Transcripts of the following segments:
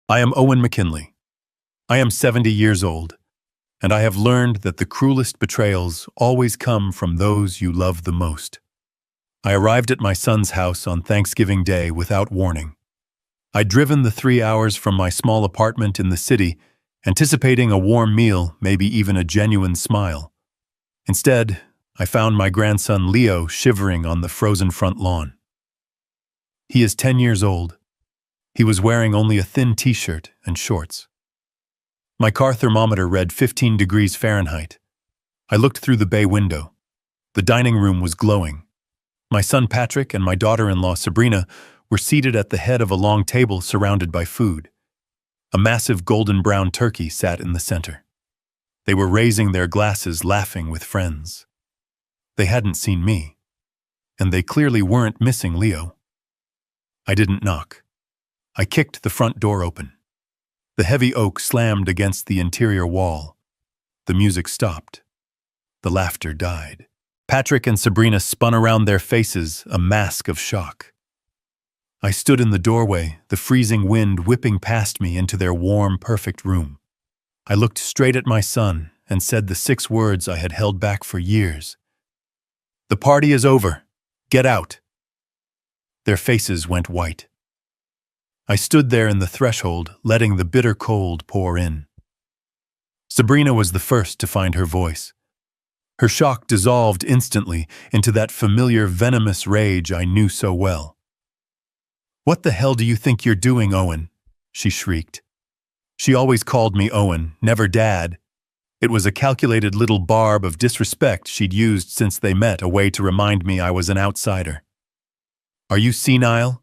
I am Owen McKinley. I am 70 years old, and I have learned that the cruelest betrayals always come from those you love the most. I arrived at my son's house on Thanksgiving Day without warning. I'd driven the 3 hours from my small apartment in the city, anticipating a warm meal, maybe even a genuine smile. Instead, I found my grandson Leo shivering on the frozen front lawn. He is 10 years old. He was wearing only a thin t-shirt and shorts. My car thermometer read 15 degrees Fahrenheit. I looked through the bay window. The dining room was glowing. My son Patrick and my daughter-in-law Sabrina were seated at the head of a long table surrounded by food. A massive golden brown turkey sat in the center. They were raising their glasses, laughing with friends. They hadn't seen me, and they clearly weren't missing Leo. I didn't knock. I kicked the front door open. The heavy oak slammed against the interior wall. The music stopped. The laughter died. Patrick and Sabrina spun around their faces, a mask of shock. I stood in the doorway, the freezing wind whipping past me into their warm, perfect room. I looked straight at my son and said the 6 words I had held back for years. "The party is over. Get out." Their faces went white. I stood there in the threshold, letting the bitter cold pour in. Sabrina was the first to find her voice. Her shock dissolved instantly into that familiar venomous rage I knew so well. "What the hell do you think you're doing, Owen?" she shrieked. She always called me Owen, never Dad. It was a calculated little barb of disrespect she'd used since they met, a way to remind me I was an outsider. "Are you senile?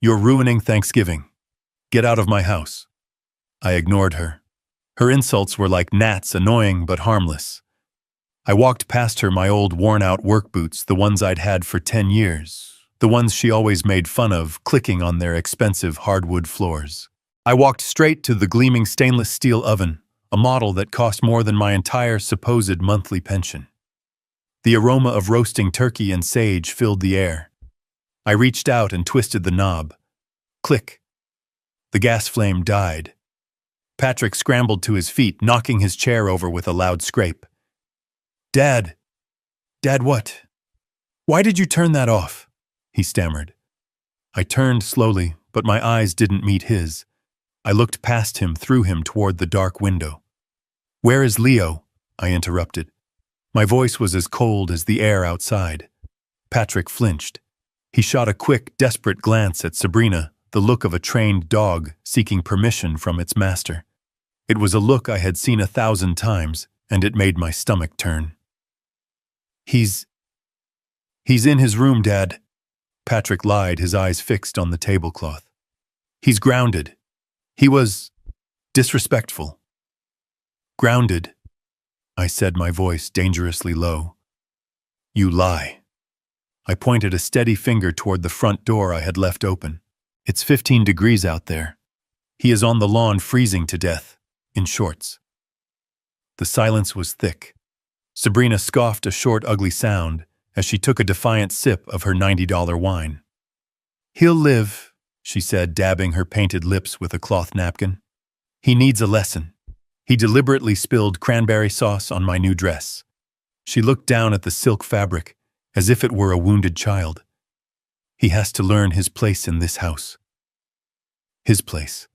You're ruining Thanksgiving. Get out of my house." I ignored her. Her insults were like gnats, annoying but harmless. I walked past her, my old worn-out work boots, the ones I'd had for 10 years, the ones she always made fun of, clicking on their expensive hardwood floors. I walked straight to the gleaming stainless steel oven, a model that cost more than my entire supposed monthly pension. The aroma of roasting turkey and sage filled the air. I reached out and twisted the knob. Click. The gas flame died. Patrick scrambled to his feet, knocking his chair over with a loud scrape. "Dad! Dad, what? Why did you turn that off?" he stammered. I turned slowly, but my eyes didn't meet his. I looked past him, through him, toward the dark window. "Where is Leo?" I interrupted. My voice was as cold as the air outside. Patrick flinched. He shot a quick, desperate glance at Sabrina, the look of a trained dog seeking permission from its master. It was a look I had seen 1,000 times, and it made my stomach turn. He's in his room, Dad," Patrick lied, his eyes fixed on the tablecloth. "He's grounded. He was disrespectful." "Grounded," I said, my voice dangerously low. "You lie." I pointed a steady finger toward the front door I had left open. "It's 15 degrees out there. He is on the lawn freezing to death, in shorts." The silence was thick. Sabrina scoffed a short, ugly sound as she took a defiant sip of her $90 wine. "He'll live," she said, dabbing her painted lips with a cloth napkin. "He needs a lesson." He deliberately spilled cranberry sauce on my new dress. She looked down at the silk fabric, as if it were a wounded child. "He has to learn his place in this house." His place.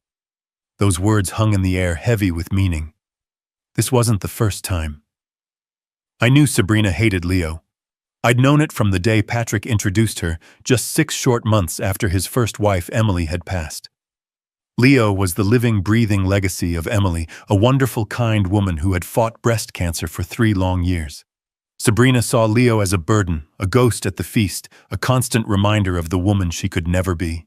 Those words hung in the air, heavy with meaning. This wasn't the first time. I knew Sabrina hated Leo. I'd known it from the day Patrick introduced her, just 6 short months after his first wife, Emily, had passed. Leo was the living, breathing legacy of Emily, a wonderful, kind woman who had fought breast cancer for 3 long years. Sabrina saw Leo as a burden, a ghost at the feast, a constant reminder of the woman she could never be.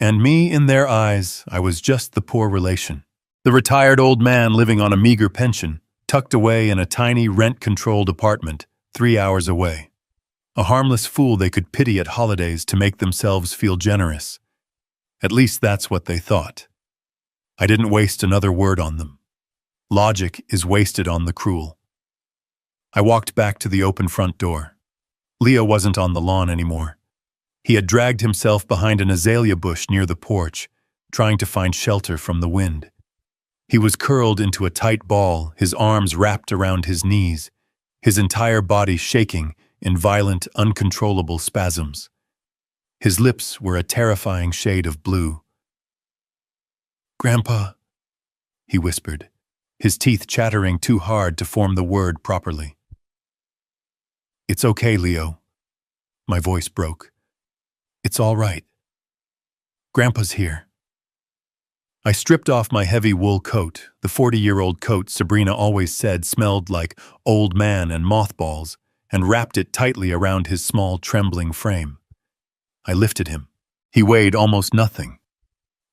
And me, in their eyes, I was just the poor relation. The retired old man living on a meager pension, tucked away in a tiny rent-controlled apartment 3 hours away. A harmless fool they could pity at holidays to make themselves feel generous. At least that's what they thought. I didn't waste another word on them. Logic is wasted on the cruel. I walked back to the open front door. Leo wasn't on the lawn anymore. He had dragged himself behind an azalea bush near the porch, trying to find shelter from the wind. He was curled into a tight ball, his arms wrapped around his knees, his entire body shaking in violent, uncontrollable spasms. His lips were a terrifying shade of blue. "Grandpa," he whispered, his teeth chattering too hard to form the word properly. "It's okay, Leo." My voice broke. "It's all right. Grandpa's here." I stripped off my heavy wool coat, the 40-year-old coat Sabrina always said smelled like old man and mothballs, and wrapped it tightly around his small, trembling frame. I lifted him. He weighed almost nothing.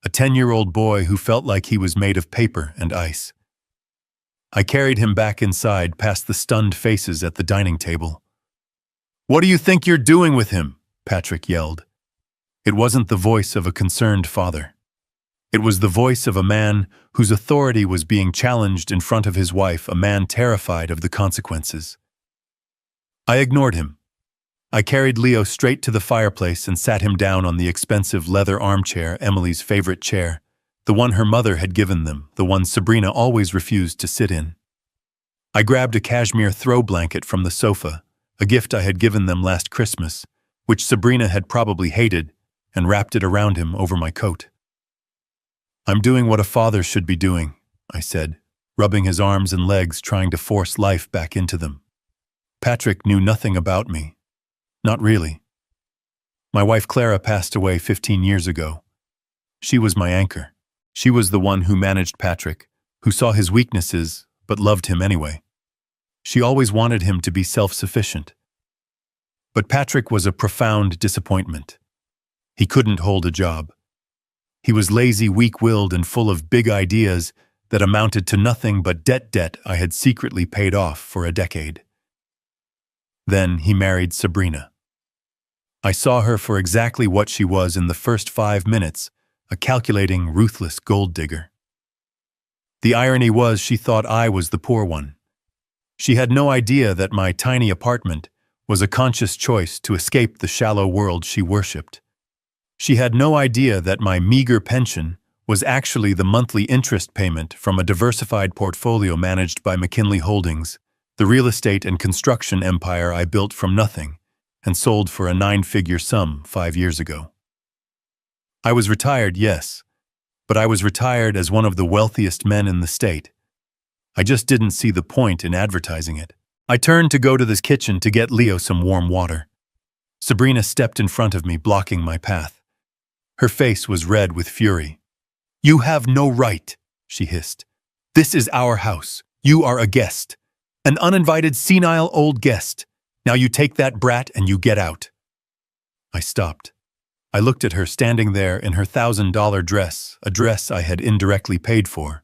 A 10-year-old boy who felt like he was made of paper and ice. I carried him back inside past the stunned faces at the dining table. "What do you think you're doing with him?" Patrick yelled. It wasn't the voice of a concerned father. It was the voice of a man whose authority was being challenged in front of his wife, a man terrified of the consequences. I ignored him. I carried Leo straight to the fireplace and sat him down on the expensive leather armchair, Emily's favorite chair, the one her mother had given them, the one Sabrina always refused to sit in. I grabbed a cashmere throw blanket from the sofa, a gift I had given them last Christmas, which Sabrina had probably hated, and wrapped it around him over my coat. "I'm doing what a father should be doing," I said, rubbing his arms and legs, trying to force life back into them. Patrick knew nothing about me. Not really. My wife Clara passed away 15 years ago. She was my anchor. She was the one who managed Patrick, who saw his weaknesses but loved him anyway. She always wanted him to be self-sufficient. But Patrick was a profound disappointment. He couldn't hold a job. He was lazy, weak-willed, and full of big ideas that amounted to nothing but debt I had secretly paid off for a decade. Then he married Sabrina. I saw her for exactly what she was in the first 5 minutes, a calculating, ruthless gold digger. The irony was she thought I was the poor one. She had no idea that my tiny apartment was a conscious choice to escape the shallow world she worshipped. She had no idea that my meager pension was actually the monthly interest payment from a diversified portfolio managed by McKinley Holdings, the real estate and construction empire I built from nothing and sold for a 9-figure sum 5 years ago. I was retired, yes, but I was retired as one of the wealthiest men in the state. I just didn't see the point in advertising it. I turned to go to the kitchen to get Leo some warm water. Sabrina stepped in front of me, blocking my path. Her face was red with fury. "You have no right," she hissed. "This is our house. You are a guest. An uninvited, senile old guest. Now you take that brat and you get out." I stopped. I looked at her standing there in her $1,000 dress, a dress I had indirectly paid for.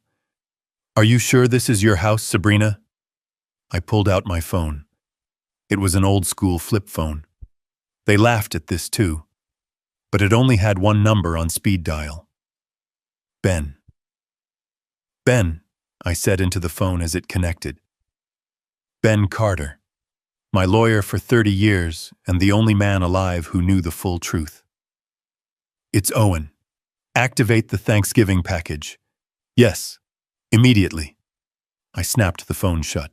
"Are you sure this is your house, Sabrina?" I pulled out my phone. It was an old-school flip phone. They laughed at this too, but it only had one number on speed dial. "Ben." "Ben," I said into the phone as it connected. "Ben Carter. My lawyer for 30 years and the only man alive who knew the full truth." "It's Owen. Activate the Thanksgiving package." "Yes, immediately." I snapped the phone shut.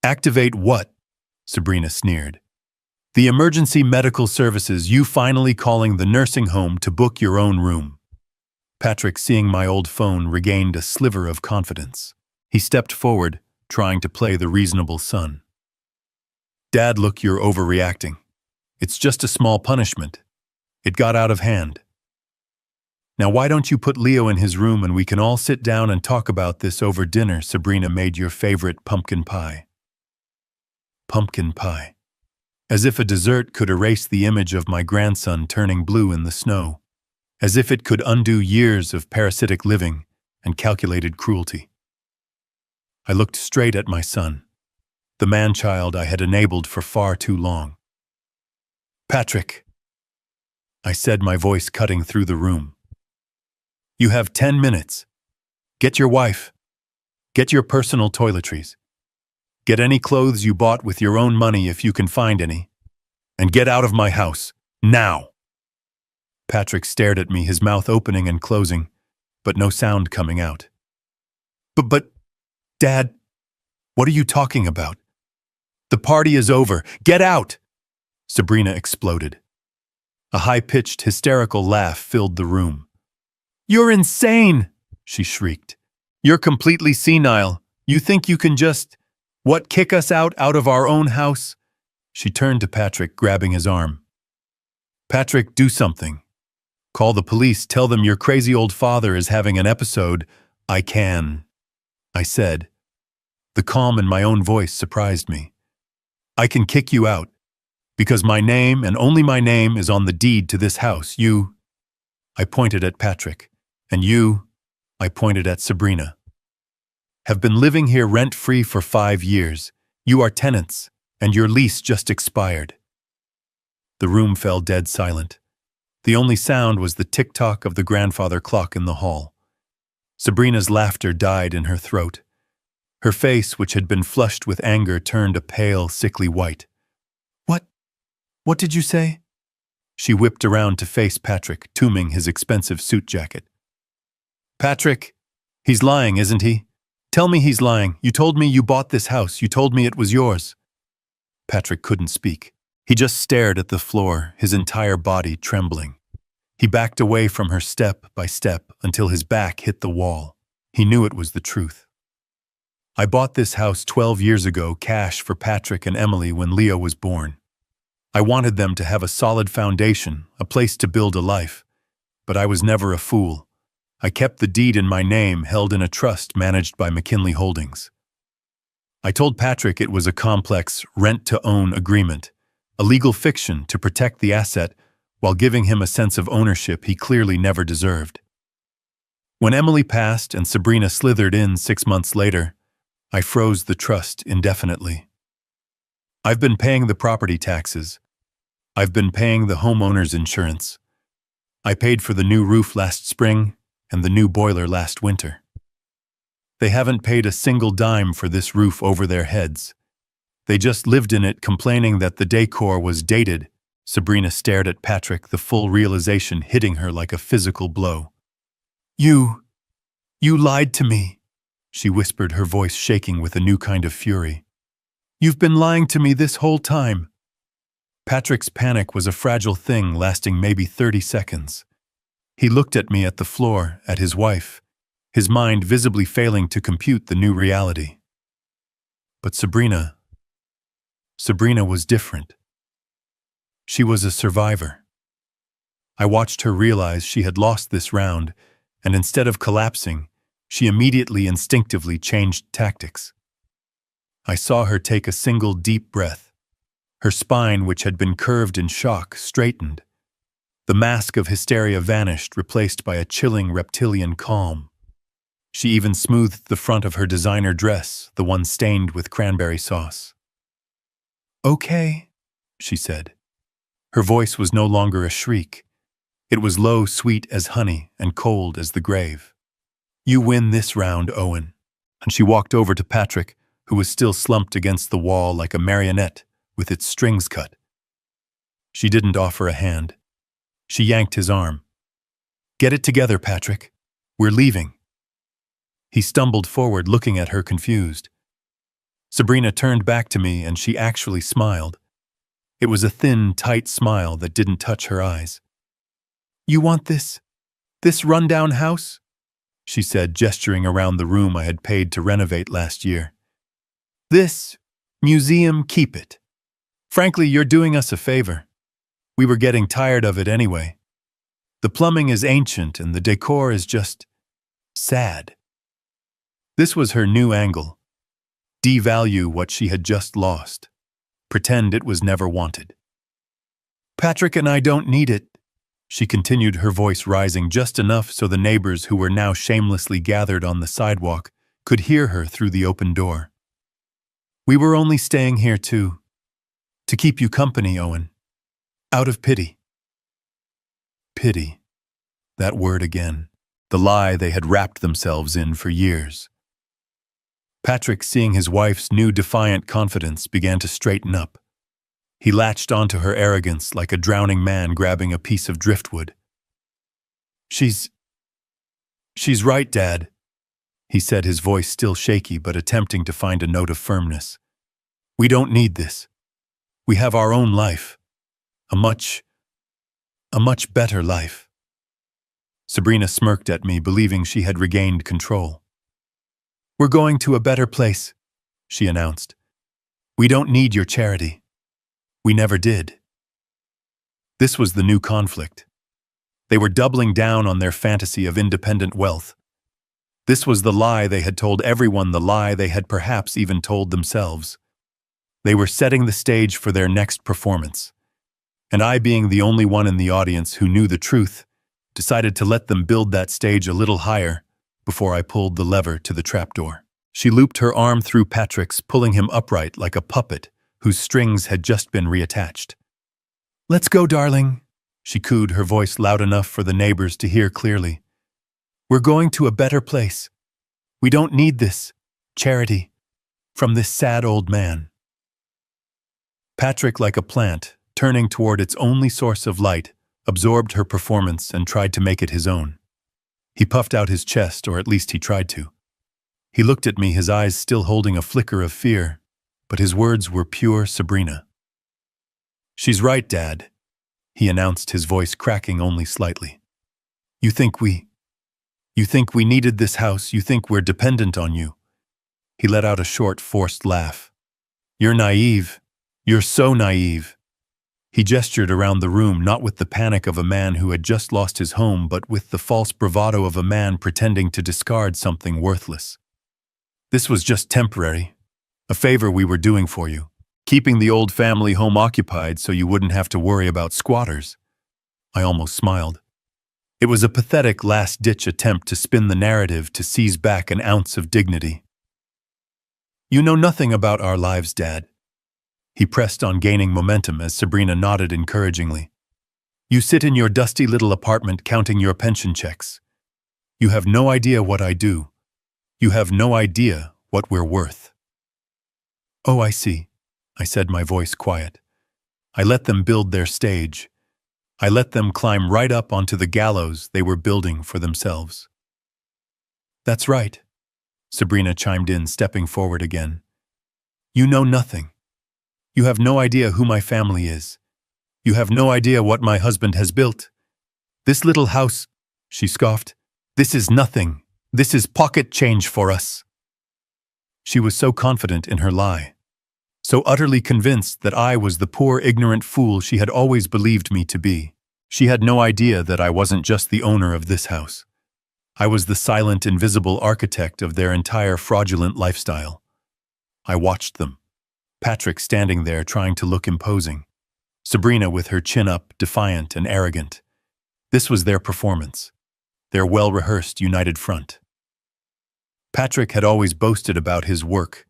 "Activate what?" Sabrina sneered. "The emergency medical services, you finally calling the nursing home to book your own room." Patrick, seeing my old phone, regained a sliver of confidence. He stepped forward, trying to play the reasonable son. "Dad, look, you're overreacting. It's just a small punishment. It got out of hand. Now why don't you put Leo in his room and we can all sit down and talk about this over dinner? Sabrina made your favorite pumpkin pie." Pumpkin pie. As if a dessert could erase the image of my grandson turning blue in the snow. As if it could undo years of parasitic living and calculated cruelty. I looked straight at my son, the man-child I had enabled for far too long. "Patrick," I said, my voice cutting through the room. "You have 10 minutes. Get your wife. Get your personal toiletries. Get any clothes you bought with your own money if you can find any. And get out of my house, now." Patrick stared at me, his mouth opening and closing, but no sound coming out. But, Dad, what are you talking about? The party is over. Get out! Sabrina exploded. A high-pitched, hysterical laugh filled the room. You're insane! She shrieked. You're completely senile. You think you can just, kick us out of our own house? She turned to Patrick, grabbing his arm. Patrick, do something. Call the police, tell them your crazy old father is having an episode. I can, I said. The calm in my own voice surprised me. I can kick you out, because my name and only my name is on the deed to this house. You, I pointed at Patrick, and you, I pointed at Sabrina, have been living here rent-free for 5 years. You are tenants, and your lease just expired. The room fell dead silent. The only sound was the tick-tock of the grandfather clock in the hall. Sabrina's laughter died in her throat. Her face, which had been flushed with anger, turned a pale, sickly white. What did you say? She whipped around to face Patrick, tumming his expensive suit jacket. Patrick, he's lying, isn't he? Tell me he's lying. You told me you bought this house. You told me it was yours. Patrick couldn't speak. He just stared at the floor, his entire body trembling. He backed away from her step by step until his back hit the wall. He knew it was the truth. I bought this house 12 years ago, cash for Patrick and Emily when Leo was born. I wanted them to have a solid foundation, a place to build a life. But I was never a fool. I kept the deed in my name held in a trust managed by McKinley Holdings. I told Patrick it was a complex rent-to-own agreement, a legal fiction to protect the asset while giving him a sense of ownership he clearly never deserved. When Emily passed and Sabrina slithered in 6 months later, I froze the trust indefinitely. I've been paying the property taxes. I've been paying the homeowner's insurance. I paid for the new roof last spring and the new boiler last winter. They haven't paid a single dime for this roof over their heads. They just lived in it complaining that the decor was dated. Sabrina stared at Patrick, the full realization hitting her like a physical blow. You lied to me, she whispered, her voice shaking with a new kind of fury. You've been lying to me this whole time. Patrick's panic was a fragile thing lasting maybe 30 seconds. He looked at me, at the floor, at his wife, his mind visibly failing to compute the new reality. But Sabrina was different. She was a survivor. I watched her realize she had lost this round, and instead of collapsing, she immediately instinctively changed tactics. I saw her take a single deep breath. Her spine, which had been curved in shock, straightened. The mask of hysteria vanished, replaced by a chilling reptilian calm. She even smoothed the front of her designer dress, the one stained with cranberry sauce. Okay, she said. Her voice was no longer a shriek. It was low, sweet as honey, and cold as the grave. You win this round, Owen. And she walked over to Patrick, who was still slumped against the wall like a marionette with its strings cut. She didn't offer a hand. She yanked his arm. Get it together, Patrick. We're leaving. He stumbled forward, looking at her confused. Sabrina turned back to me, and she actually smiled. It was a thin, tight smile that didn't touch her eyes. You want this rundown house? She said, gesturing around the room I had paid to renovate last year. This museum, keep it. Frankly, you're doing us a favor. We were getting tired of it anyway. The plumbing is ancient and the decor is just sad. This was her new angle. Devalue what she had just lost. Pretend it was never wanted. Patrick and I don't need it, she continued, her voice rising just enough so the neighbors who were now shamelessly gathered on the sidewalk could hear her through the open door. We were only staying here to keep you company, Owen. Out of pity. Pity. That word again. The lie they had wrapped themselves in for years. Patrick, seeing his wife's new defiant confidence, began to straighten up. He latched onto her arrogance like a drowning man grabbing a piece of driftwood. She's right, Dad, he said, his voice still shaky but attempting to find a note of firmness. We don't need this. We have our own life. A much better life. Sabrina smirked at me, believing she had regained control. We're going to a better place, she announced. We don't need your charity. We never did. This was the new conflict. They were doubling down on their fantasy of independent wealth. This was the lie they had told everyone, the lie they had perhaps even told themselves. They were setting the stage for their next performance. And I, being the only one in the audience who knew the truth, decided to let them build that stage a little higher before I pulled the lever to the trapdoor. She looped her arm through Patrick's, pulling him upright like a puppet whose strings had just been reattached. Let's go, darling, she cooed, her voice loud enough for the neighbors to hear clearly. We're going to a better place. We don't need this charity from this sad old man. Patrick, like a plant, turning toward its only source of light, absorbed her performance and tried to make it his own. He puffed out his chest, or at least he tried to. He looked at me, his eyes still holding a flicker of fear, but his words were pure Sabrina. She's right, Dad, he announced, his voice cracking only slightly. You think we needed this house, you think we're dependent on you. He let out a short, forced laugh. You're naive. You're so naive. He gestured around the room, not with the panic of a man who had just lost his home, but with the false bravado of a man pretending to discard something worthless. This was just temporary. A favor we were doing for you. Keeping the old family home occupied so you wouldn't have to worry about squatters. I almost smiled. It was a pathetic last-ditch attempt to spin the narrative to seize back an ounce of dignity. You know nothing about our lives, Dad. He pressed on, gaining momentum as Sabrina nodded encouragingly. You sit in your dusty little apartment counting your pension checks. You have no idea what I do. You have no idea what we're worth. Oh, I see, I said, my voice quiet. I let them build their stage. I let them climb right up onto the gallows they were building for themselves. That's right, Sabrina chimed in, stepping forward again. You know nothing. You have no idea who my family is. You have no idea what my husband has built. This little house, she scoffed, this is nothing. This is pocket change for us. She was so confident in her lie, so utterly convinced that I was the poor, ignorant fool she had always believed me to be. She had no idea that I wasn't just the owner of this house. I was the silent, invisible architect of their entire fraudulent lifestyle. I watched them. Patrick standing there trying to look imposing. Sabrina with her chin up, defiant and arrogant. This was their performance. Their well-rehearsed united front. Patrick had always boasted about his work.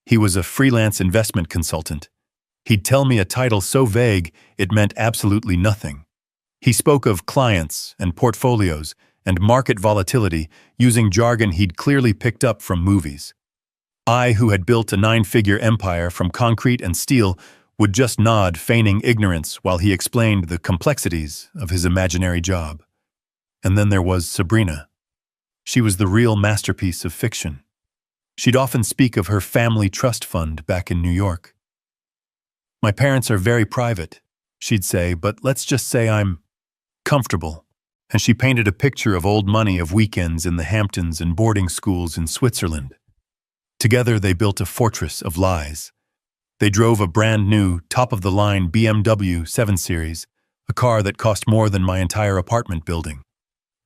He was a freelance investment consultant. He'd tell me a title so vague it meant absolutely nothing. He spoke of clients and portfolios and market volatility using jargon he'd clearly picked up from movies. I, who had built a 9-figure empire from concrete and steel, would just nod, feigning ignorance while he explained the complexities of his imaginary job. And then there was Sabrina. She was the real masterpiece of fiction. She'd often speak of her family trust fund back in New York. My parents are very private, she'd say, but let's just say I'm comfortable. And she painted a picture of old money, of weekends in the Hamptons and boarding schools in Switzerland. Together they built a fortress of lies. They drove a brand new, top-of-the-line BMW 7 Series, a car that cost more than my entire apartment building.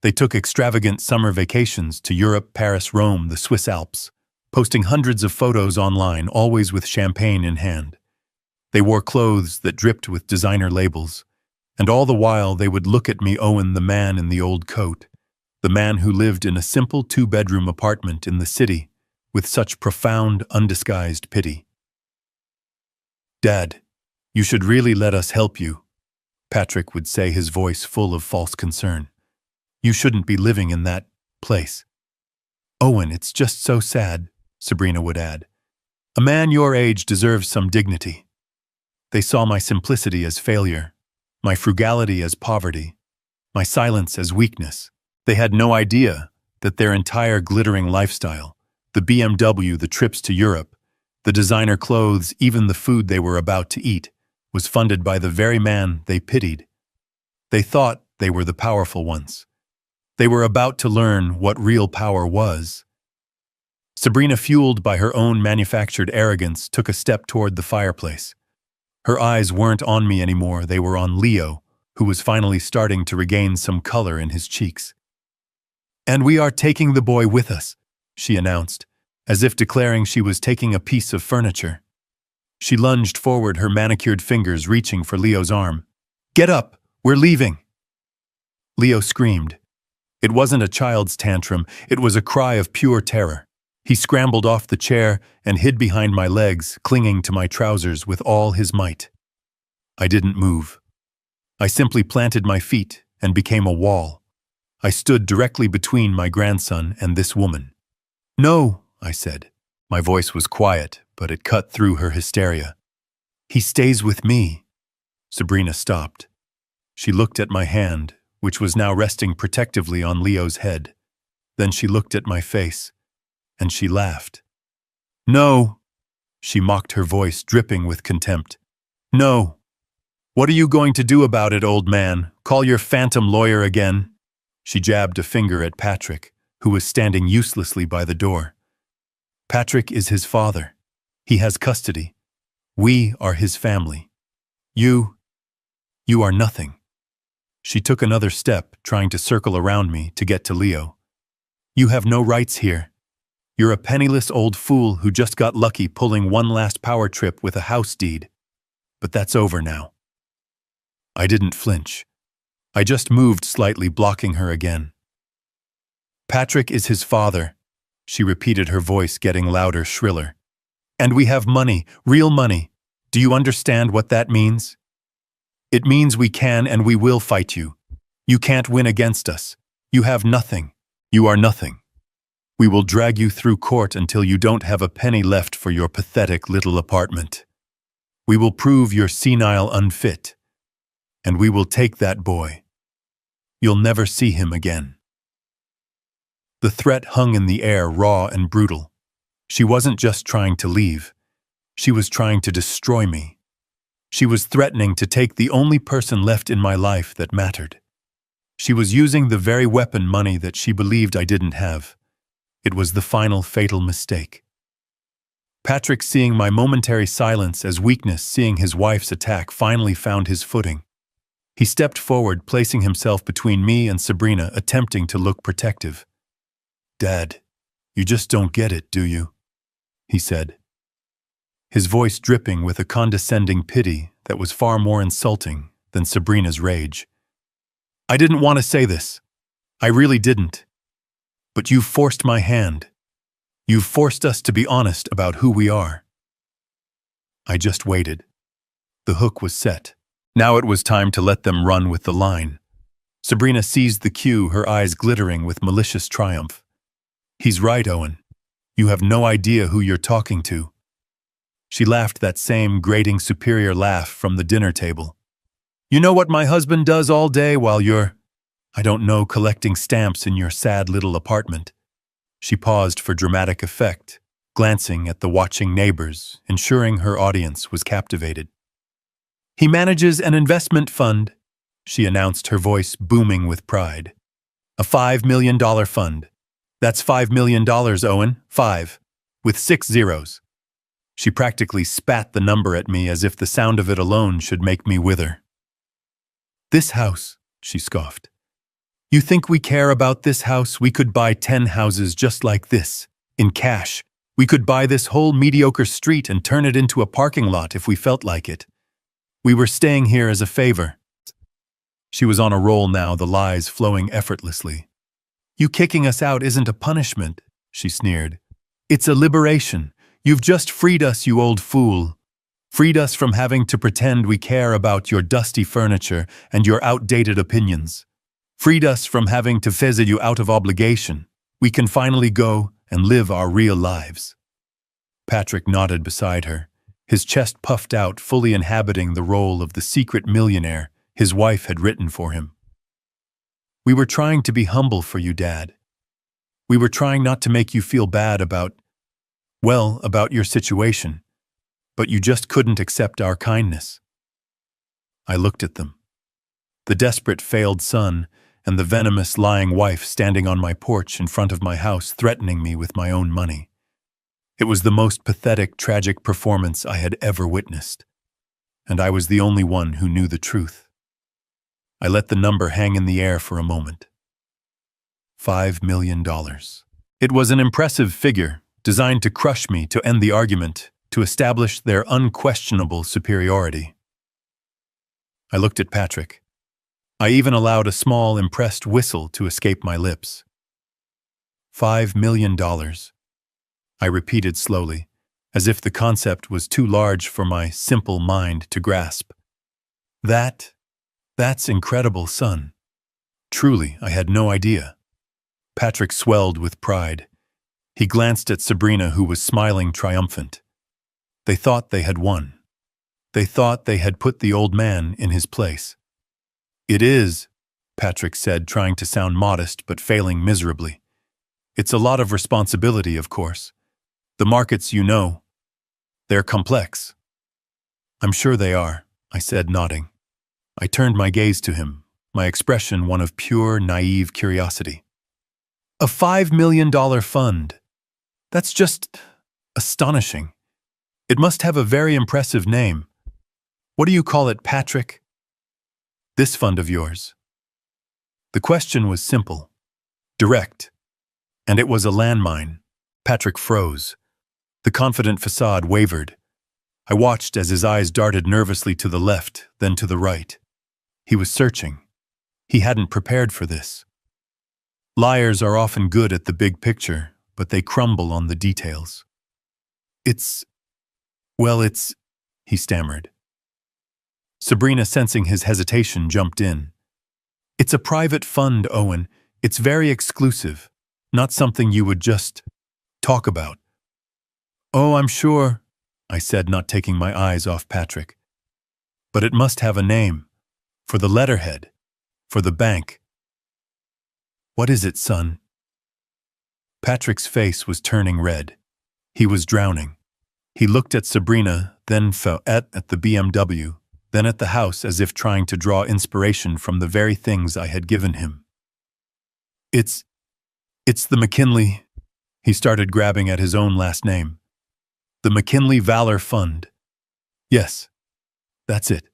They took extravagant summer vacations to Europe, Paris, Rome, the Swiss Alps, posting hundreds of photos online, always with champagne in hand. They wore clothes that dripped with designer labels, and all the while they would look at me, Owen, the man in the old coat, the man who lived in a simple 2-bedroom apartment in the city, with such profound, undisguised pity. Dad, you should really let us help you, Patrick would say, his voice full of false concern. You shouldn't be living in that place. Owen, it's just so sad, Sabrina would add. A man your age deserves some dignity. They saw my simplicity as failure, my frugality as poverty, my silence as weakness. They had no idea that their entire glittering lifestyle, the BMW, the trips to Europe, the designer clothes, even the food they were about to eat, was funded by the very man they pitied. They thought they were the powerful ones. They were about to learn what real power was. Sabrina, fueled by her own manufactured arrogance, took a step toward the fireplace. Her eyes weren't on me anymore, they were on Leo, who was finally starting to regain some color in his cheeks. "And we are taking the boy with us," she announced, as if declaring she was taking a piece of furniture. She lunged forward, her manicured fingers reaching for Leo's arm. "Get up! We're leaving!" Leo screamed. It wasn't a child's tantrum, it was a cry of pure terror. He scrambled off the chair and hid behind my legs, clinging to my trousers with all his might. I didn't move. I simply planted my feet and became a wall. I stood directly between my grandson and this woman. "No," I said. My voice was quiet, but it cut through her hysteria. "He stays with me." Sabrina stopped. She looked at my hand, which was now resting protectively on Leo's head. Then she looked at my face, and she laughed. "No," she mocked, her voice dripping with contempt. "No. What are you going to do about it, old man? Call your phantom lawyer again?" She jabbed a finger at Patrick, who was standing uselessly by the door. "Patrick is his father. He has custody. We are his family. You are nothing." She took another step, trying to circle around me to get to Leo. "You have no rights here. You're a penniless old fool who just got lucky pulling one last power trip with a house deed. But that's over now." I didn't flinch. I just moved slightly, blocking her again. "Patrick is his father," she repeated, her voice getting louder, shriller. "And we have money, real money. Do you understand what that means? It means we can and we will fight you. You can't win against us. You have nothing. You are nothing. We will drag you through court until you don't have a penny left for your pathetic little apartment. We will prove you're senile, unfit. And we will take that boy. You'll never see him again." The threat hung in the air, raw and brutal. She wasn't just trying to leave. She was trying to destroy me. She was threatening to take the only person left in my life that mattered. She was using the very weapon, money, that she believed I didn't have. It was the final fatal mistake. Patrick, seeing my momentary silence as weakness, seeing his wife's attack, finally found his footing. He stepped forward, placing himself between me and Sabrina, attempting to look protective. "Dad, you just don't get it, do you?" he said. His voice dripping with a condescending pity that was far more insulting than Sabrina's rage. "I didn't want to say this. I really didn't. But you've forced my hand. You've forced us to be honest about who we are." I just waited. The hook was set. Now it was time to let them run with the line. Sabrina seized the cue, her eyes glittering with malicious triumph. "He's right, Owen. You have no idea who you're talking to." She laughed, that same grating superior laugh from the dinner table. "You know what my husband does all day while you're, I don't know, collecting stamps in your sad little apartment?" She paused for dramatic effect, glancing at the watching neighbors, ensuring her audience was captivated. "He manages an investment fund," she announced, her voice booming with pride. "A $5 million fund. That's $5 million, Owen. 5. With 6 zeros. She practically spat the number at me as if the sound of it alone should make me wither. "This house," she scoffed. "You think we care about this house? We could buy 10 houses just like this, in cash. We could buy this whole mediocre street and turn it into a parking lot if we felt like it. We were staying here as a favor." She was on a roll now, the lies flowing effortlessly. "You kicking us out isn't a punishment," she sneered. "It's a liberation. You've just freed us, you old fool. Freed us from having to pretend we care about your dusty furniture and your outdated opinions. Freed us from having to phase you out of obligation. We can finally go and live our real lives." Patrick nodded beside her, his chest puffed out, fully inhabiting the role of the secret millionaire his wife had written for him. We were trying to be humble for you, Dad. We were trying not to make you feel bad about your situation, but you just couldn't accept our kindness." I looked at them. The desperate failed son and the venomous lying wife standing on my porch in front of my house threatening me with my own money. It was the most pathetic, tragic performance I had ever witnessed, and I was the only one who knew the truth. I let the number hang in the air for a moment. $5 million. It was an impressive figure, designed to crush me, to end the argument, to establish their unquestionable superiority. I looked at Patrick. I even allowed a small, impressed whistle to escape my lips. $5 million. I repeated slowly, as if the concept was too large for my simple mind to grasp. That's incredible, son. Truly, I had no idea. Patrick swelled with pride. He glanced at Sabrina, who was smiling triumphant. They thought they had won. They thought they had put the old man in his place. "It is," Patrick said, trying to sound modest but failing miserably. "It's a lot of responsibility, of course. The markets, they're complex." "I'm sure they are," I said, nodding. I turned my gaze to him, my expression one of pure, naive curiosity. "A $5 million fund. That's just astonishing. It must have a very impressive name. What do you call it, Patrick?" "This fund of yours." The question was simple, direct, and it was a landmine. Patrick froze. The confident facade wavered. I watched as his eyes darted nervously to the left, then to the right. He was searching. He hadn't prepared for this. Liars are often good at the big picture, but they crumble on the details. It's, he stammered. Sabrina, sensing his hesitation, jumped in. "It's a private fund, Owen. It's very exclusive, not something you would just talk about." "Oh, I'm sure," I said, not taking my eyes off Patrick. "But it must have a name. For the letterhead. For the bank." "What is it, son?" Patrick's face was turning red. He was drowning. He looked at Sabrina, then fell at the BMW, then at the house, as if trying to draw inspiration from the very things I had given him. It's the McKinley," he started, grabbing at his own last name. "The McKinley Valor Fund. Yes, that's it.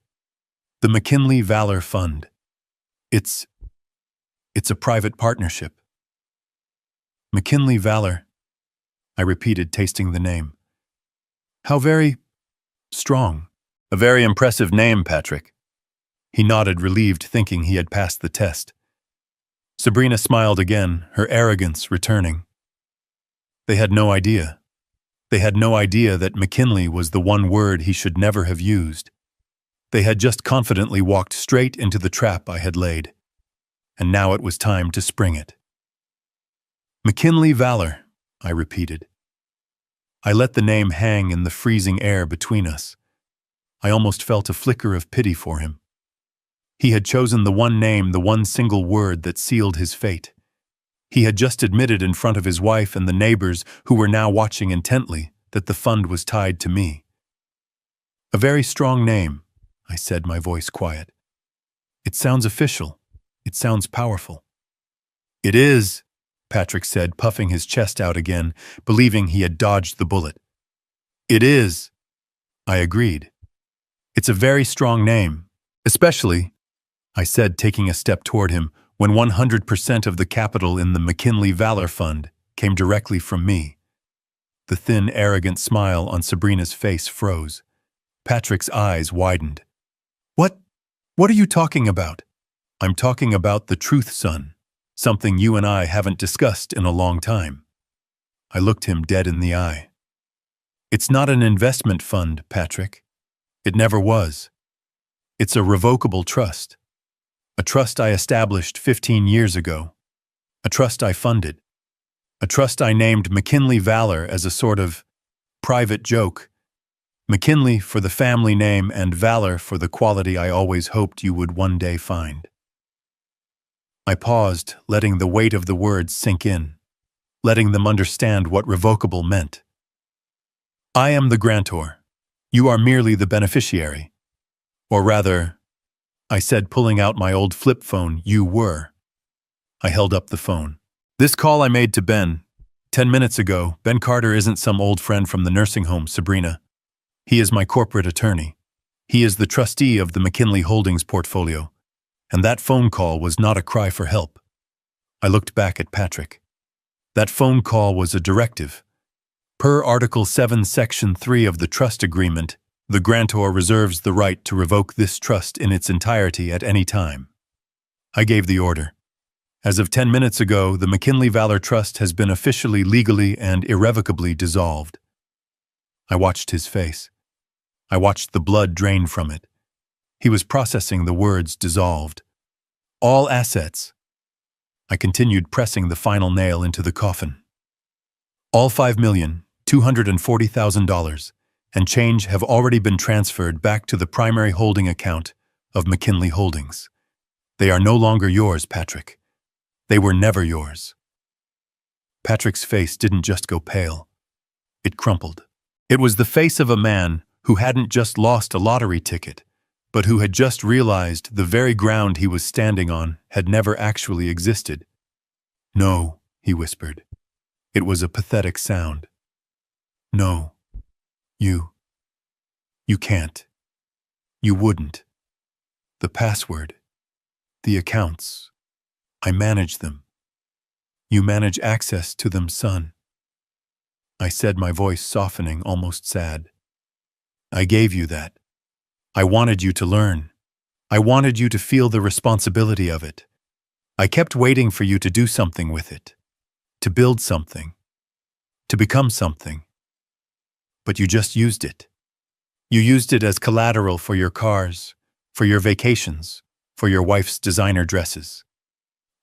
The McKinley Valor Fund. It's a private partnership." "McKinley Valor," I repeated, tasting the name. "How very strong. A very impressive name, Patrick." He nodded, relieved, thinking he had passed the test. Sabrina smiled again, her arrogance returning. They had no idea. They had no idea that McKinley was the one word he should never have used. They had just confidently walked straight into the trap I had laid. And now it was time to spring it. "McKinley Valor," I repeated. I let the name hang in the freezing air between us. I almost felt a flicker of pity for him. He had chosen the one name, the one single word that sealed his fate. He had just admitted in front of his wife and the neighbors, who were now watching intently, that the fund was tied to me. "A very strong name," I said, my voice quiet. "It sounds official. It sounds powerful." "It is," Patrick said, puffing his chest out again, believing he had dodged the bullet. "It is," I agreed. "It's a very strong name, especially," I said, taking a step toward him, "when 100% of the capital in the McKinley Valor Fund came directly from me." The thin, arrogant smile on Sabrina's face froze. Patrick's eyes widened. What are you talking about?" "I'm talking about the truth, son. Something you and I haven't discussed in a long time." I looked him dead in the eye. "It's not an investment fund, Patrick. It never was. It's a revocable trust. A trust I established 15 years ago. A trust I funded. A trust I named McKinley Valor as a sort of private joke. McKinley for the family name and Valor for the quality I always hoped you would one day find." I paused, letting the weight of the words sink in, letting them understand what revocable meant. I am the grantor. You are merely the beneficiary. Or rather, I said, pulling out my old flip phone, you were. I held up the phone. This call I made to Ben 10 minutes ago. Ben Carter isn't some old friend from the nursing home, Sabrina. He is my corporate attorney. He is the trustee of the McKinley Holdings portfolio. And that phone call was not a cry for help. I looked back at Patrick. That phone call was a directive. Per Article 7, Section 3 of the trust agreement, the grantor reserves the right to revoke this trust in its entirety at any time. I gave the order. As of 10 minutes ago, the McKinley Valor Trust has been officially, legally, and irrevocably dissolved. I watched his face. I watched the blood drain from it. He was processing the words dissolved. All assets. I continued pressing the final nail into the coffin. All $5,240,000 and change have already been transferred back to the primary holding account of McKinley Holdings. They are no longer yours, Patrick. They were never yours. Patrick's face didn't just go pale. It crumpled. It was the face of a man who hadn't just lost a lottery ticket, but who had just realized the very ground he was standing on had never actually existed. No, he whispered. It was a pathetic sound. No. You can't. You wouldn't. The password. The accounts. I manage them. You manage access to them, son. I said, my voice softening, almost sad. I gave you that. I wanted you to learn. I wanted you to feel the responsibility of it. I kept waiting for you to do something with it. To build something. To become something. But you just used it. You used it as collateral for your cars, for your vacations, for your wife's designer dresses.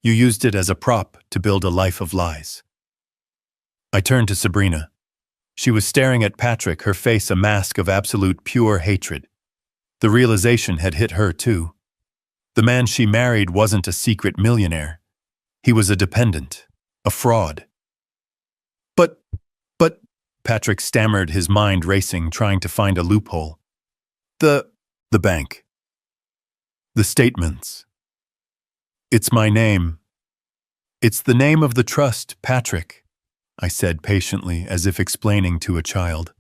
You used it as a prop to build a life of lies. I turned to Sabrina. She was staring at Patrick, her face a mask of absolute pure hatred. The realization had hit her too. The man she married wasn't a secret millionaire. He was a dependent, a fraud. But, Patrick stammered, his mind racing, trying to find a loophole. The bank. The statements. It's my name. It's the name of the trust, Patrick, I said patiently, as if explaining to a child.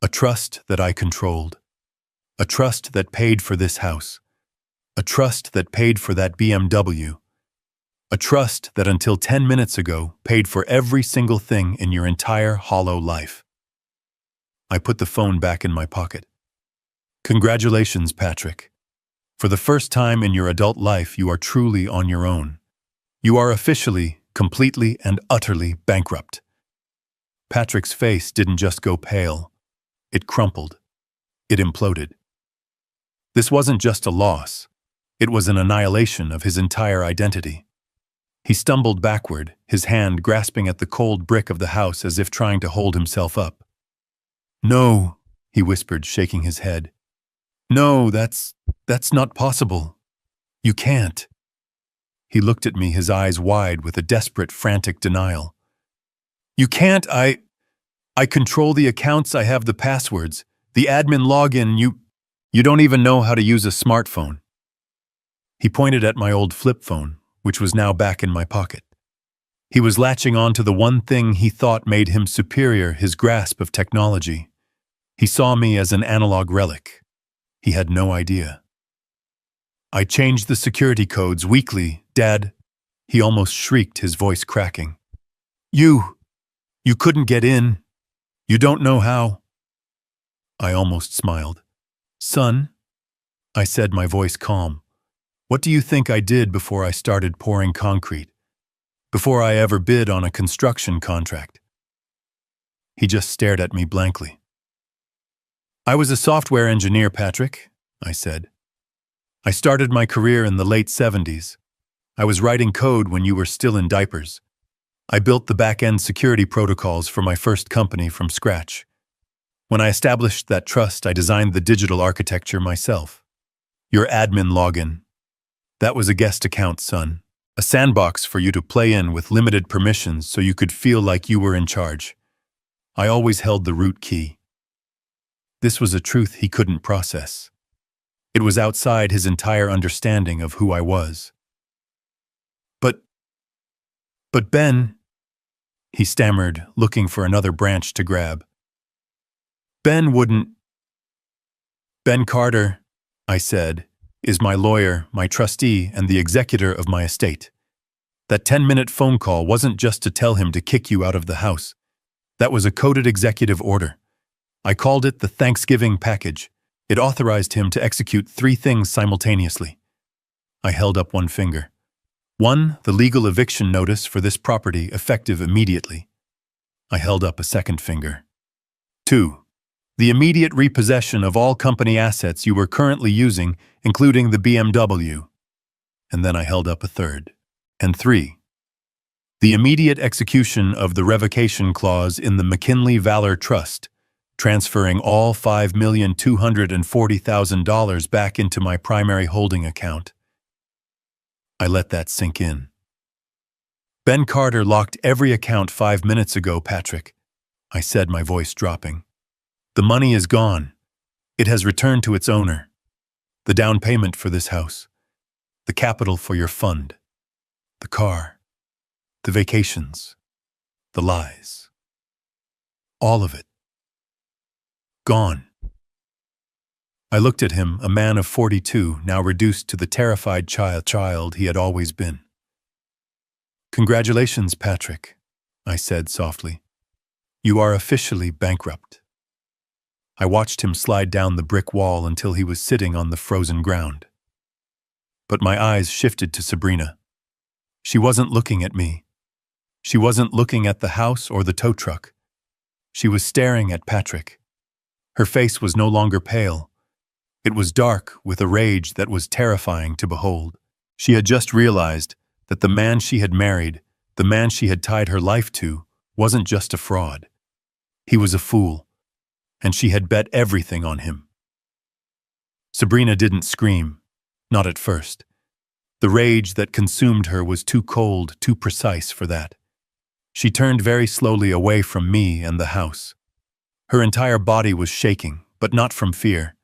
A trust that I controlled. A trust that paid for this house. A trust that paid for that BMW. A trust that until 10 minutes ago paid for every single thing in your entire hollow life. I put the phone back in my pocket. Congratulations, Patrick. For the first time in your adult life, you are truly on your own. You are officially, completely, and utterly bankrupt. Patrick's face didn't just go pale. It crumpled. It imploded. This wasn't just a loss. It was an annihilation of his entire identity. He stumbled backward, his hand grasping at the cold brick of the house as if trying to hold himself up. No, he whispered, shaking his head. No, that's not possible. You can't. He looked at me, his eyes wide with a desperate, frantic denial. You can't. I control the accounts. I have the passwords, the admin login. You don't even know how to use a smartphone. He pointed at my old flip phone, which was now back in my pocket. He was latching on to the one thing he thought made him superior, his grasp of technology. He saw me as an analog relic. He had no idea. I changed the security codes weekly, Dad. He almost shrieked, his voice cracking. You couldn't get in. You don't know how. I almost smiled. Son, I said, my voice calm. What do you think I did before I started pouring concrete? Before I ever bid on a construction contract? He just stared at me blankly. I was a software engineer, Patrick, I said. I started my career in the late 70s. I was writing code when you were still in diapers. I built the back-end security protocols for my first company from scratch. When I established that trust, I designed the digital architecture myself. Your admin login. That was a guest account, son. A sandbox for you to play in with limited permissions so you could feel like you were in charge. I always held the root key. This was a truth he couldn't process. It was outside his entire understanding of who I was. But Ben, he stammered, looking for another branch to grab. Ben wouldn't. Ben Carter, I said, is my lawyer, my trustee, and the executor of my estate. That 10-minute phone call wasn't just to tell him to kick you out of the house. That was a coded executive order. I called it the Thanksgiving package. It authorized him to execute 3 things simultaneously. I held up one finger. 1, the legal eviction notice for this property effective immediately. I held up a second finger. 2, the immediate repossession of all company assets you were currently using, including the BMW. And then I held up a third. And 3, the immediate execution of the revocation clause in the McKinley Valor Trust, transferring all $5,240,000 back into my primary holding account. I let that sink in. Ben Carter locked every account 5 minutes ago, Patrick, I said, my voice dropping. The money is gone. It has returned to its owner. The down payment for this house. The capital for your fund. The car. The vacations. The lies. All of it. Gone. I looked at him, a man of 42, now reduced to the terrified child he had always been. Congratulations, Patrick, I said softly. You are officially bankrupt. I watched him slide down the brick wall until he was sitting on the frozen ground. But my eyes shifted to Sabrina. She wasn't looking at me. She wasn't looking at the house or the tow truck. She was staring at Patrick. Her face was no longer pale. It was dark with a rage that was terrifying to behold. She had just realized that the man she had married, the man she had tied her life to, wasn't just a fraud. He was a fool, and she had bet everything on him. Sabrina didn't scream, not at first. The rage that consumed her was too cold, too precise for that. She turned very slowly away from me and the house. Her entire body was shaking, but not from fear.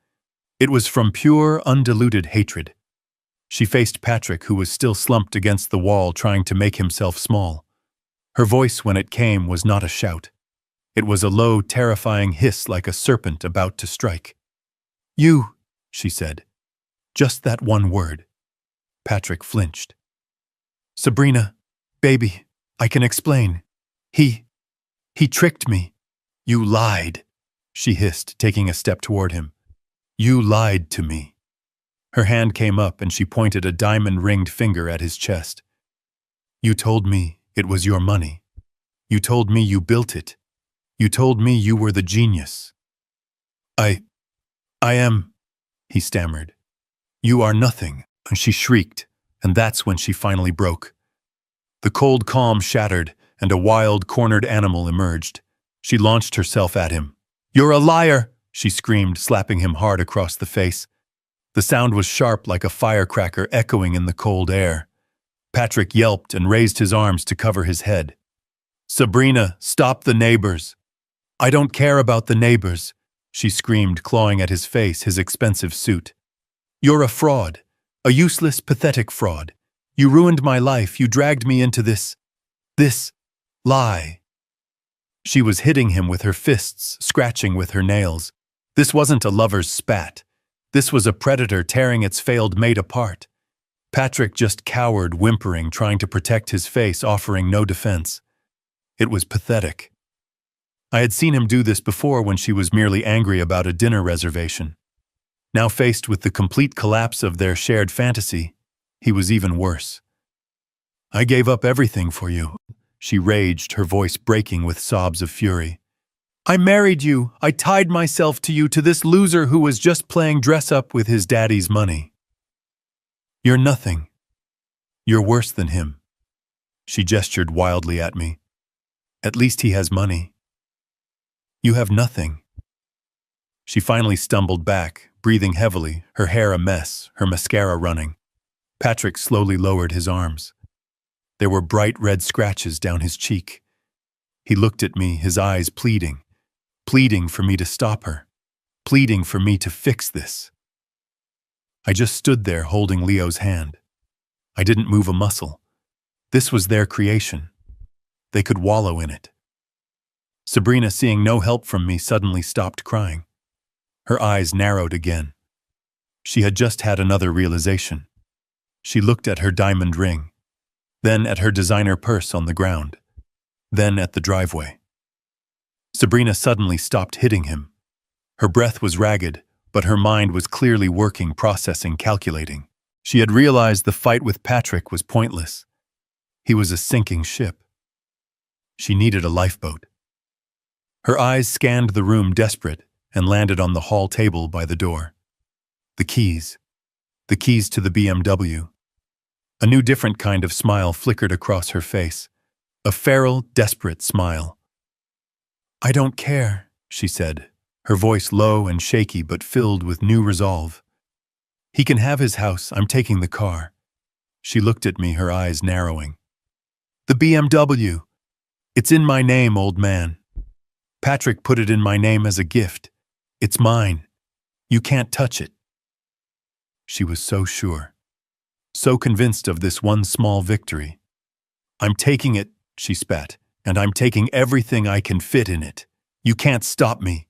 It was from pure, undiluted hatred. She faced Patrick, who was still slumped against the wall, trying to make himself small. Her voice, when it came, was not a shout. It was a low, terrifying hiss like a serpent about to strike. You, she said. Just that one word. Patrick flinched. Sabrina, baby, I can explain. He tricked me. You lied, she hissed, taking a step toward him. You lied to me. Her hand came up and she pointed a diamond-ringed finger at his chest. You told me it was your money. You told me you built it. You told me you were the genius. I am, he stammered. You are nothing, and she shrieked, and that's when she finally broke. The cold calm shattered, and a wild, cornered animal emerged. She launched herself at him. You're a liar, she screamed, slapping him hard across the face. The sound was sharp like a firecracker echoing in the cold air. Patrick yelped and raised his arms to cover his head. Sabrina, stop the neighbors. I don't care about the neighbors, she screamed, clawing at his face, his expensive suit. You're a fraud, a useless, pathetic fraud. You ruined my life. You dragged me into this lie. She was hitting him with her fists, scratching with her nails. This wasn't a lover's spat. This was a predator tearing its failed mate apart. Patrick just cowered, whimpering, trying to protect his face, offering no defense. It was pathetic. I had seen him do this before when she was merely angry about a dinner reservation. Now faced with the complete collapse of their shared fantasy, he was even worse. I gave up everything for you, she raged, her voice breaking with sobs of fury. I married you. I tied myself to you, to this loser who was just playing dress-up with his daddy's money. You're nothing. You're worse than him. She gestured wildly at me. At least he has money. You have nothing. She finally stumbled back, breathing heavily, her hair a mess, her mascara running. Patrick slowly lowered his arms. There were bright red scratches down his cheek. He looked at me, his eyes pleading for me to stop her, pleading for me to fix this. I just stood there holding Leo's hand. I didn't move a muscle. This was their creation. They could wallow in it. Sabrina, seeing no help from me, suddenly stopped crying. Her eyes narrowed again. She had just had another realization. She looked at her diamond ring, then at her designer purse on the ground, then at the driveway. Sabrina suddenly stopped hitting him. Her breath was ragged, but her mind was clearly working, processing, calculating. She had realized the fight with Patrick was pointless. He was a sinking ship. She needed a lifeboat. Her eyes scanned the room, desperate, and landed on the hall table by the door. The keys to the BMW. A new, different kind of smile flickered across her face. A feral, desperate smile. "I don't care," she said, her voice low and shaky but filled with new resolve. "He can have his house, I'm taking the car." She looked at me, her eyes narrowing. "The BMW. It's in my name, old man. Patrick put it in my name as a gift. It's mine. You can't touch it." She was so sure, so convinced of this one small victory. "I'm taking it," she spat, "and I'm taking everything I can fit in it. You can't stop me."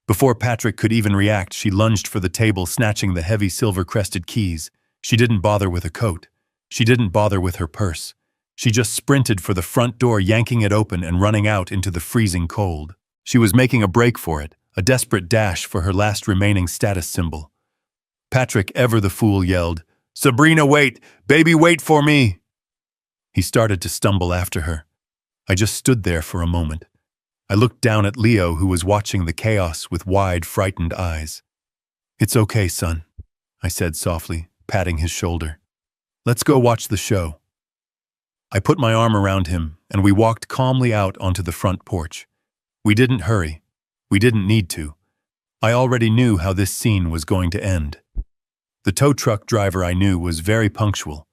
Before Patrick could even react, she lunged for the table, snatching the heavy silver-crested keys. She didn't bother with a coat. She didn't bother with her purse. She just sprinted for the front door, yanking it open and running out into the freezing cold. She was making a break for it, a desperate dash for her last remaining status symbol. Patrick, ever the fool, yelled, "Sabrina, wait! Baby, wait for me!" He started to stumble after her. I just stood there for a moment. I looked down at Leo, who was watching the chaos with wide, frightened eyes. "It's okay, son," I said softly, patting his shoulder. "Let's go watch the show." I put my arm around him, and we walked calmly out onto the front porch. We didn't hurry. We didn't need to. I already knew how this scene was going to end. The tow truck driver, I knew, was very punctual,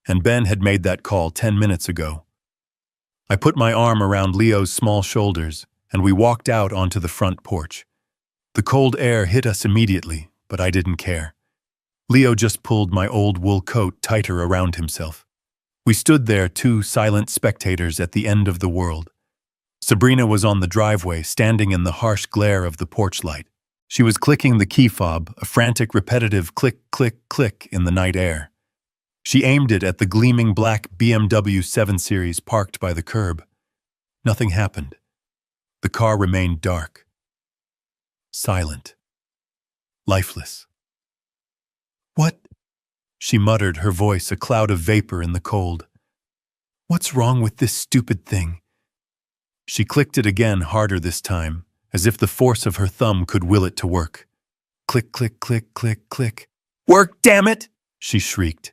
and Ben had made that call 10 minutes ago. I put my arm around Leo's small shoulders, and we walked out onto the front porch. The cold air hit us immediately, but I didn't care. Leo just pulled my old wool coat tighter around himself. We stood there, two silent spectators at the end of the world. Sabrina was on the driveway, standing in the harsh glare of the porch light. She was clicking the key fob, a frantic, repetitive click, click, click in the night air. She aimed it at the gleaming black BMW 7 Series parked by the curb. Nothing happened. The car remained dark, silent, lifeless. "What?" she muttered, her voice a cloud of vapor in the cold. "What's wrong with this stupid thing?" She clicked it again, harder this time, as if the force of her thumb could will it to work. Click, click, click, click, click. "Work, damn it!" she shrieked.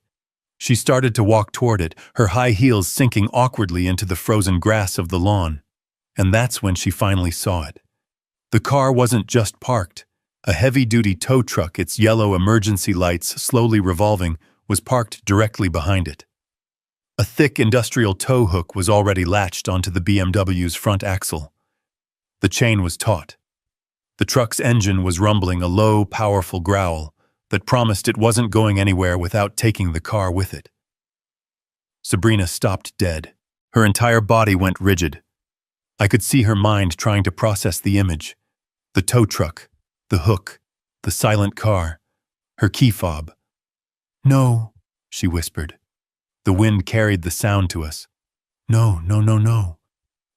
She started to walk toward it, her high heels sinking awkwardly into the frozen grass of the lawn. And that's when she finally saw it. The car wasn't just parked. A heavy-duty tow truck, its yellow emergency lights slowly revolving, was parked directly behind it. A thick industrial tow hook was already latched onto the BMW's front axle. The chain was taut. The truck's engine was rumbling, a low, powerful growl that promised it wasn't going anywhere without taking the car with it. Sabrina stopped dead. Her entire body went rigid. I could see her mind trying to process the image. The tow truck, the hook, the silent car, her key fob. "No," she whispered. The wind carried the sound to us. "No, no, no, no."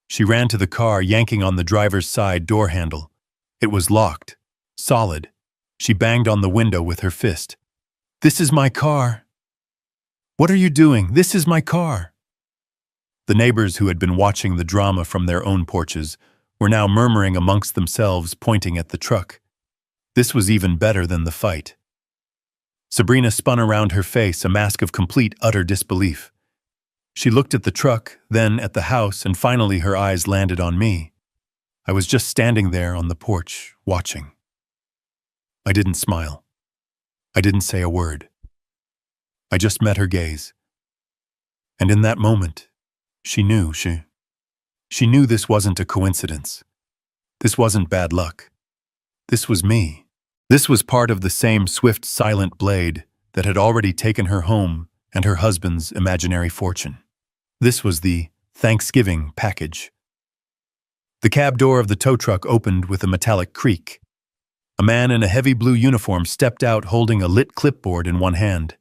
She ran to the car, yanking on the driver's side door handle. It was locked, solid. She banged on the window with her fist. "This is my car." "What are you doing? This is my car." The neighbors who had been watching the drama from their own porches were now murmuring amongst themselves, pointing at the truck. This was even better than the fight. Sabrina spun around, her face a mask of complete, utter disbelief. She looked at the truck, then at the house, and finally her eyes landed on me. I was just standing there on the porch, watching. I didn't smile. I didn't say a word. I just met her gaze. And in that moment, she knew this wasn't a coincidence. This wasn't bad luck. This was me. This was part of the same swift, silent blade that had already taken her home and her husband's imaginary fortune. This was the Thanksgiving package. The cab door of the tow truck opened with a metallic creak. A man in a heavy blue uniform stepped out holding a lit clipboard in one hand.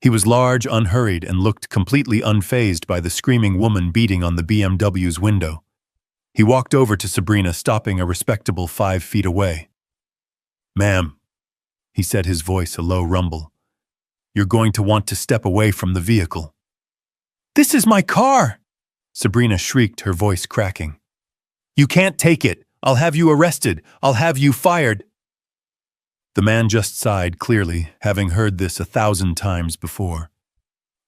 He was large, unhurried, and looked completely unfazed by the screaming woman beating on the BMW's window. He walked over to Sabrina, stopping a respectable 5 feet away. "Ma'am," he said, his voice a low rumble, "you're going to want to step away from the vehicle." "This is my car!" Sabrina shrieked, her voice cracking. "You can't take it. I'll have you arrested. I'll have you fired." The man just sighed clearly, having heard this 1,000 times before.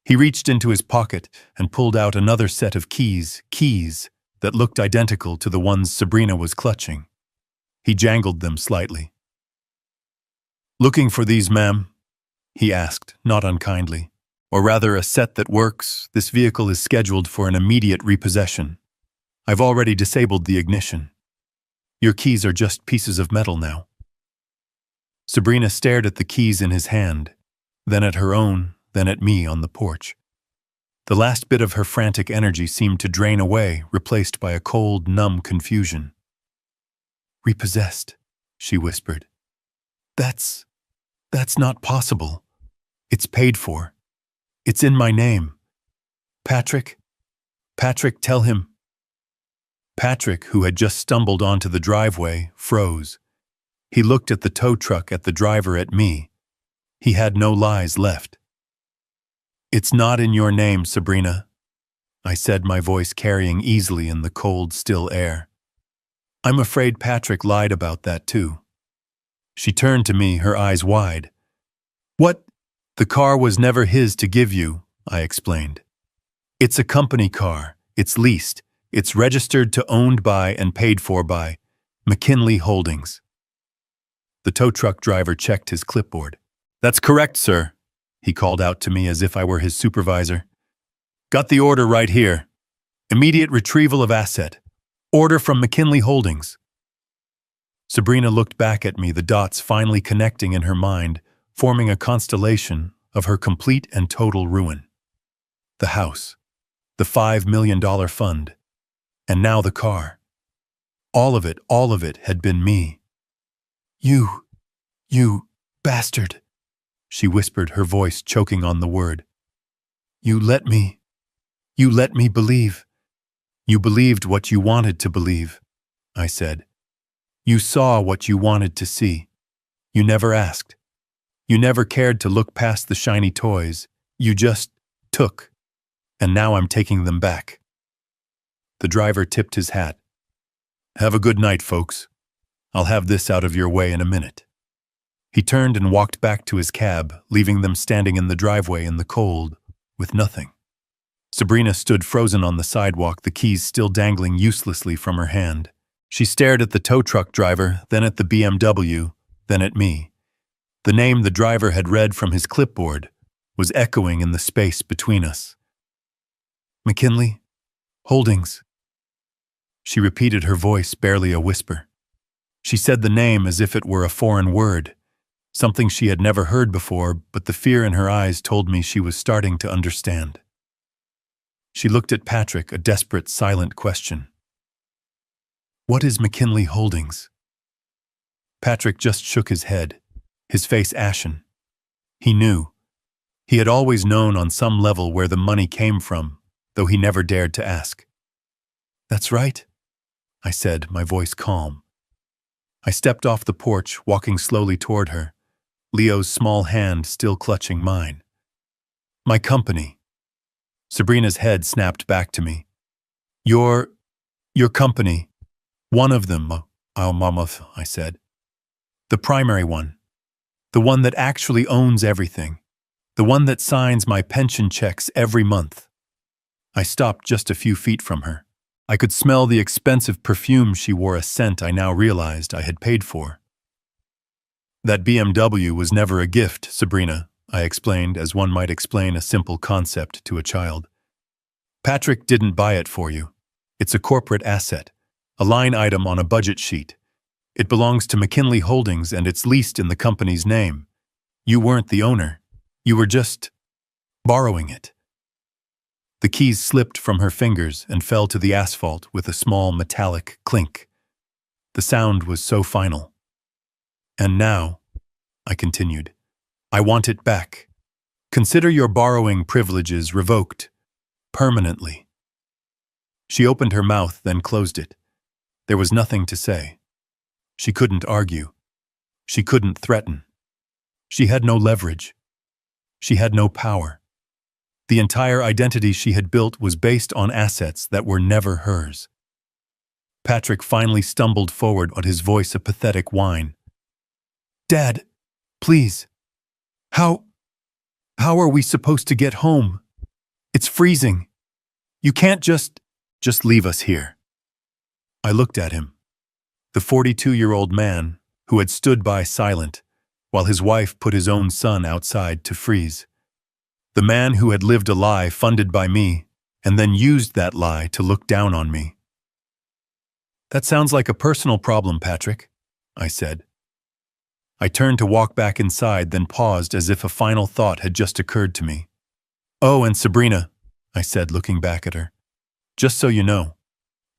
He reached into his pocket and pulled out another set of keys that looked identical to the ones Sabrina was clutching. He jangled them slightly. "Looking for these, ma'am?" he asked, not unkindly. "Or rather, a set that works. This vehicle is scheduled for an immediate repossession. I've already disabled the ignition. Your keys are just pieces of metal now." Sabrina stared at the keys in his hand, then at her own, then at me on the porch. The last bit of her frantic energy seemed to drain away, replaced by a cold, numb confusion. "Repossessed," she whispered. That's not possible. It's paid for. It's in my name. Patrick, tell him." Patrick, who had just stumbled onto the driveway, froze. He looked at the tow truck, at the driver, at me. He had no lies left. "It's not in your name, Sabrina," I said, my voice carrying easily in the cold, still air. "I'm afraid Patrick lied about that too." She turned to me, her eyes wide. "What? The car was never his to give you," I explained. "It's a company car. It's leased. It's registered to, owned by, and paid for by McKinley Holdings." The tow truck driver checked his clipboard. "That's correct, sir," he called out to me as if I were his supervisor. "Got the order right here. Immediate retrieval of asset. Order from McKinley Holdings." Sabrina looked back at me, the dots finally connecting in her mind, forming a constellation of her complete and total ruin. The house, the $5 million fund, and now the car. All of it had been me. You bastard," she whispered, her voice choking on the word. You let me believe. You believed what you wanted to believe," I said. "You saw what you wanted to see. You never asked. You never cared to look past the shiny toys. You just took. And now I'm taking them back." The driver tipped his hat. "Have a good night, folks. I'll have this out of your way in a minute." He turned and walked back to his cab, leaving them standing in the driveway in the cold, with nothing. Sabrina stood frozen on the sidewalk, the keys still dangling uselessly from her hand. She stared at the tow truck driver, then at the BMW, then at me. The name the driver had read from his clipboard was echoing in the space between us. "McKinley Holdings." She repeated, her voice barely a whisper. She said the name as if it were a foreign word, something she had never heard before, but the fear in her eyes told me she was starting to understand. She looked at Patrick, a desperate, silent question. "What is McKinley Holdings?" Patrick just shook his head, his face ashen. He knew. He had always known on some level where the money came from, though he never dared to ask. "That's right," I said, my voice calm. I stepped off the porch, walking slowly toward her, Leo's small hand still clutching mine. "My company." Sabrina's head snapped back to me. Your company. One of them, Mammoth," I said. "The primary one. The one that actually owns everything. The one that signs my pension checks every month." I stopped just a few feet from her. I could smell the expensive perfume she wore, a scent I now realized I had paid for. "That BMW was never a gift, Sabrina," I explained, as one might explain a simple concept to a child. Patrick didn't buy it for you. It's a corporate asset, a line item on a budget sheet. It belongs to McKinley Holdings and it's leased in the company's name. You weren't the owner. You were just borrowing it. The keys slipped from her fingers and fell to the asphalt with a small metallic clink. The sound was so final. And now, I continued, I want it back. Consider your borrowing privileges revoked. Permanently. She opened her mouth, then closed it. There was nothing to say. She couldn't argue. She couldn't threaten. She had no leverage. She had no power. The entire identity she had built was based on assets that were never hers. Patrick finally stumbled forward, on his voice a pathetic whine. Dad, please. How are we supposed to get home? It's freezing. You can't just leave us here. I looked at him. The 42-year-old man who had stood by silent while his wife put his own son outside to freeze. The man who had lived a lie funded by me and then used that lie to look down on me. That sounds like a personal problem, Patrick, I said. I turned to walk back inside, then paused as if a final thought had just occurred to me. Oh, and Sabrina, I said, looking back at her. Just so you know,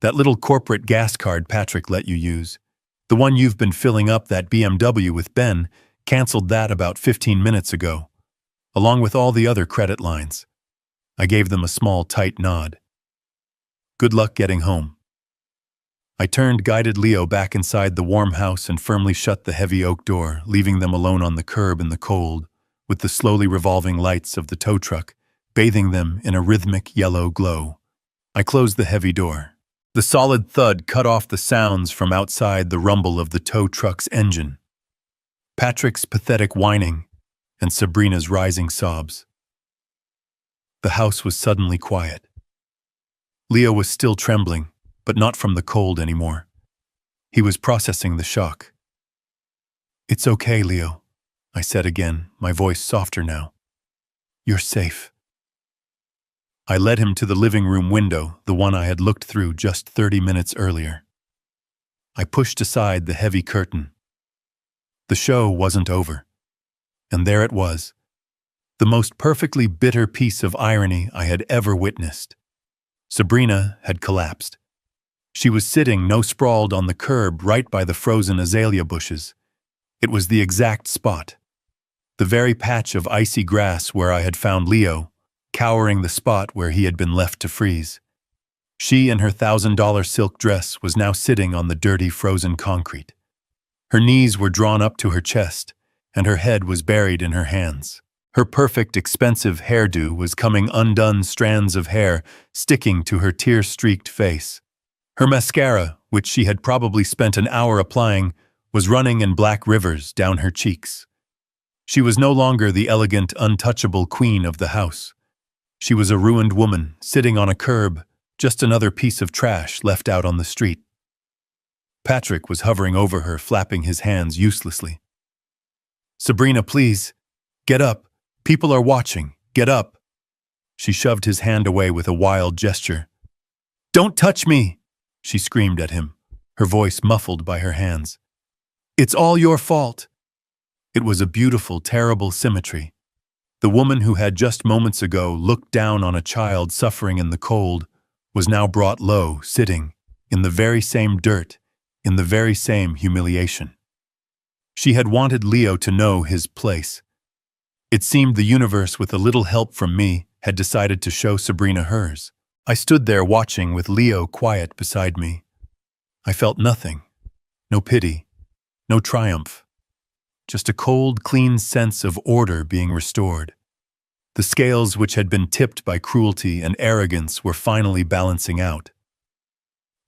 that little corporate gas card Patrick let you use, the one you've been filling up that BMW with Ben, canceled that about 15 minutes ago, along with all the other credit lines. I gave them a small, tight nod. Good luck getting home. I guided Leo back inside the warm house and firmly shut the heavy oak door, leaving them alone on the curb in the cold, with the slowly revolving lights of the tow truck bathing them in a rhythmic yellow glow. I closed the heavy door. The solid thud cut off the sounds from outside, the rumble of the tow truck's engine, Patrick's pathetic whining, and Sabrina's rising sobs. The house was suddenly quiet. Leo was still trembling, but not from the cold anymore. He was processing the shock. It's okay, Leo, I said again, my voice softer now. You're safe. I led him to the living room window, the one I had looked through just 30 minutes earlier. I pushed aside the heavy curtain. The show wasn't over. And there it was, the most perfectly bitter piece of irony I had ever witnessed. Sabrina had collapsed. She was sitting sprawled on the curb right by the frozen azalea bushes. It was the exact spot. The very patch of icy grass where I had found Leo, cowering the spot where he had been left to freeze. She in her $1,000 silk dress was now sitting on the dirty frozen concrete. Her knees were drawn up to her chest, and her head was buried in her hands. Her perfect, expensive hairdo was coming undone, strands of hair sticking to her tear-streaked face. Her mascara, which she had probably spent an hour applying, was running in black rivers down her cheeks. She was no longer the elegant, untouchable queen of the house. She was a ruined woman, sitting on a curb, just another piece of trash left out on the street. Patrick was hovering over her, flapping his hands uselessly. Sabrina, please, get up. People are watching. Get up. She shoved his hand away with a wild gesture. Don't touch me, she screamed at him, her voice muffled by her hands. It's all your fault. It was a beautiful, terrible symmetry. The woman who had just moments ago looked down on a child suffering in the cold was now brought low, sitting in the very same dirt, in the very same humiliation. She had wanted Leo to know his place. It seemed the universe, with a little help from me, had decided to show Sabrina hers. I stood there watching with Leo quiet beside me. I felt nothing, no pity, no triumph. Just a cold, clean sense of order being restored. The scales which had been tipped by cruelty and arrogance were finally balancing out.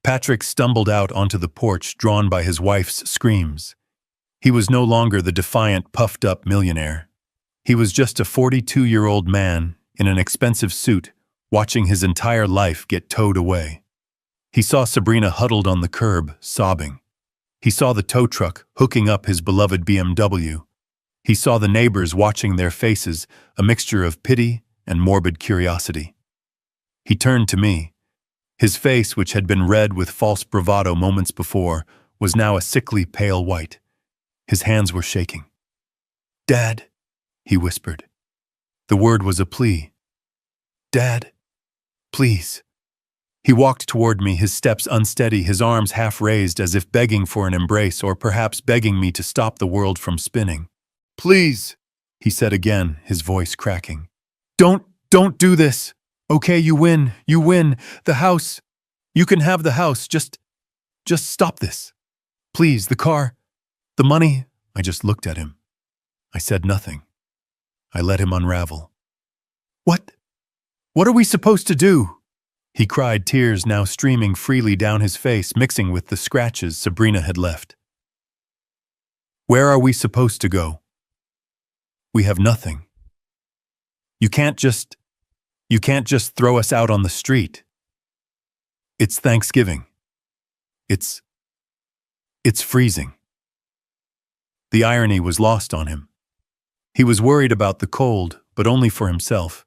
Patrick stumbled out onto the porch, drawn by his wife's screams. He was no longer the defiant, puffed-up millionaire. He was just a 42-year-old man in an expensive suit, watching his entire life get towed away. He saw Sabrina huddled on the curb, sobbing. He saw the tow truck hooking up his beloved BMW. He saw the neighbors watching, their faces a mixture of pity and morbid curiosity. He turned to me. His face, which had been red with false bravado moments before, was now a sickly pale white. His hands were shaking. "Dad," he whispered. The word was a plea. "Dad, please." He walked toward me, his steps unsteady, his arms half raised as if begging for an embrace or perhaps begging me to stop the world from spinning. "Please," he said again, his voice cracking. Don't do this. Okay, you win. The house. You can have the house. Just stop this. Please, the car. The money." I just looked at him. I said nothing. I let him unravel. What are we supposed to do?" he cried, tears now streaming freely down his face, mixing with the scratches Sabrina had left. "Where are we supposed to go? We have nothing. You can't just throw us out on the street. It's Thanksgiving. It's freezing." The irony was lost on him. He was worried about the cold, but only for himself.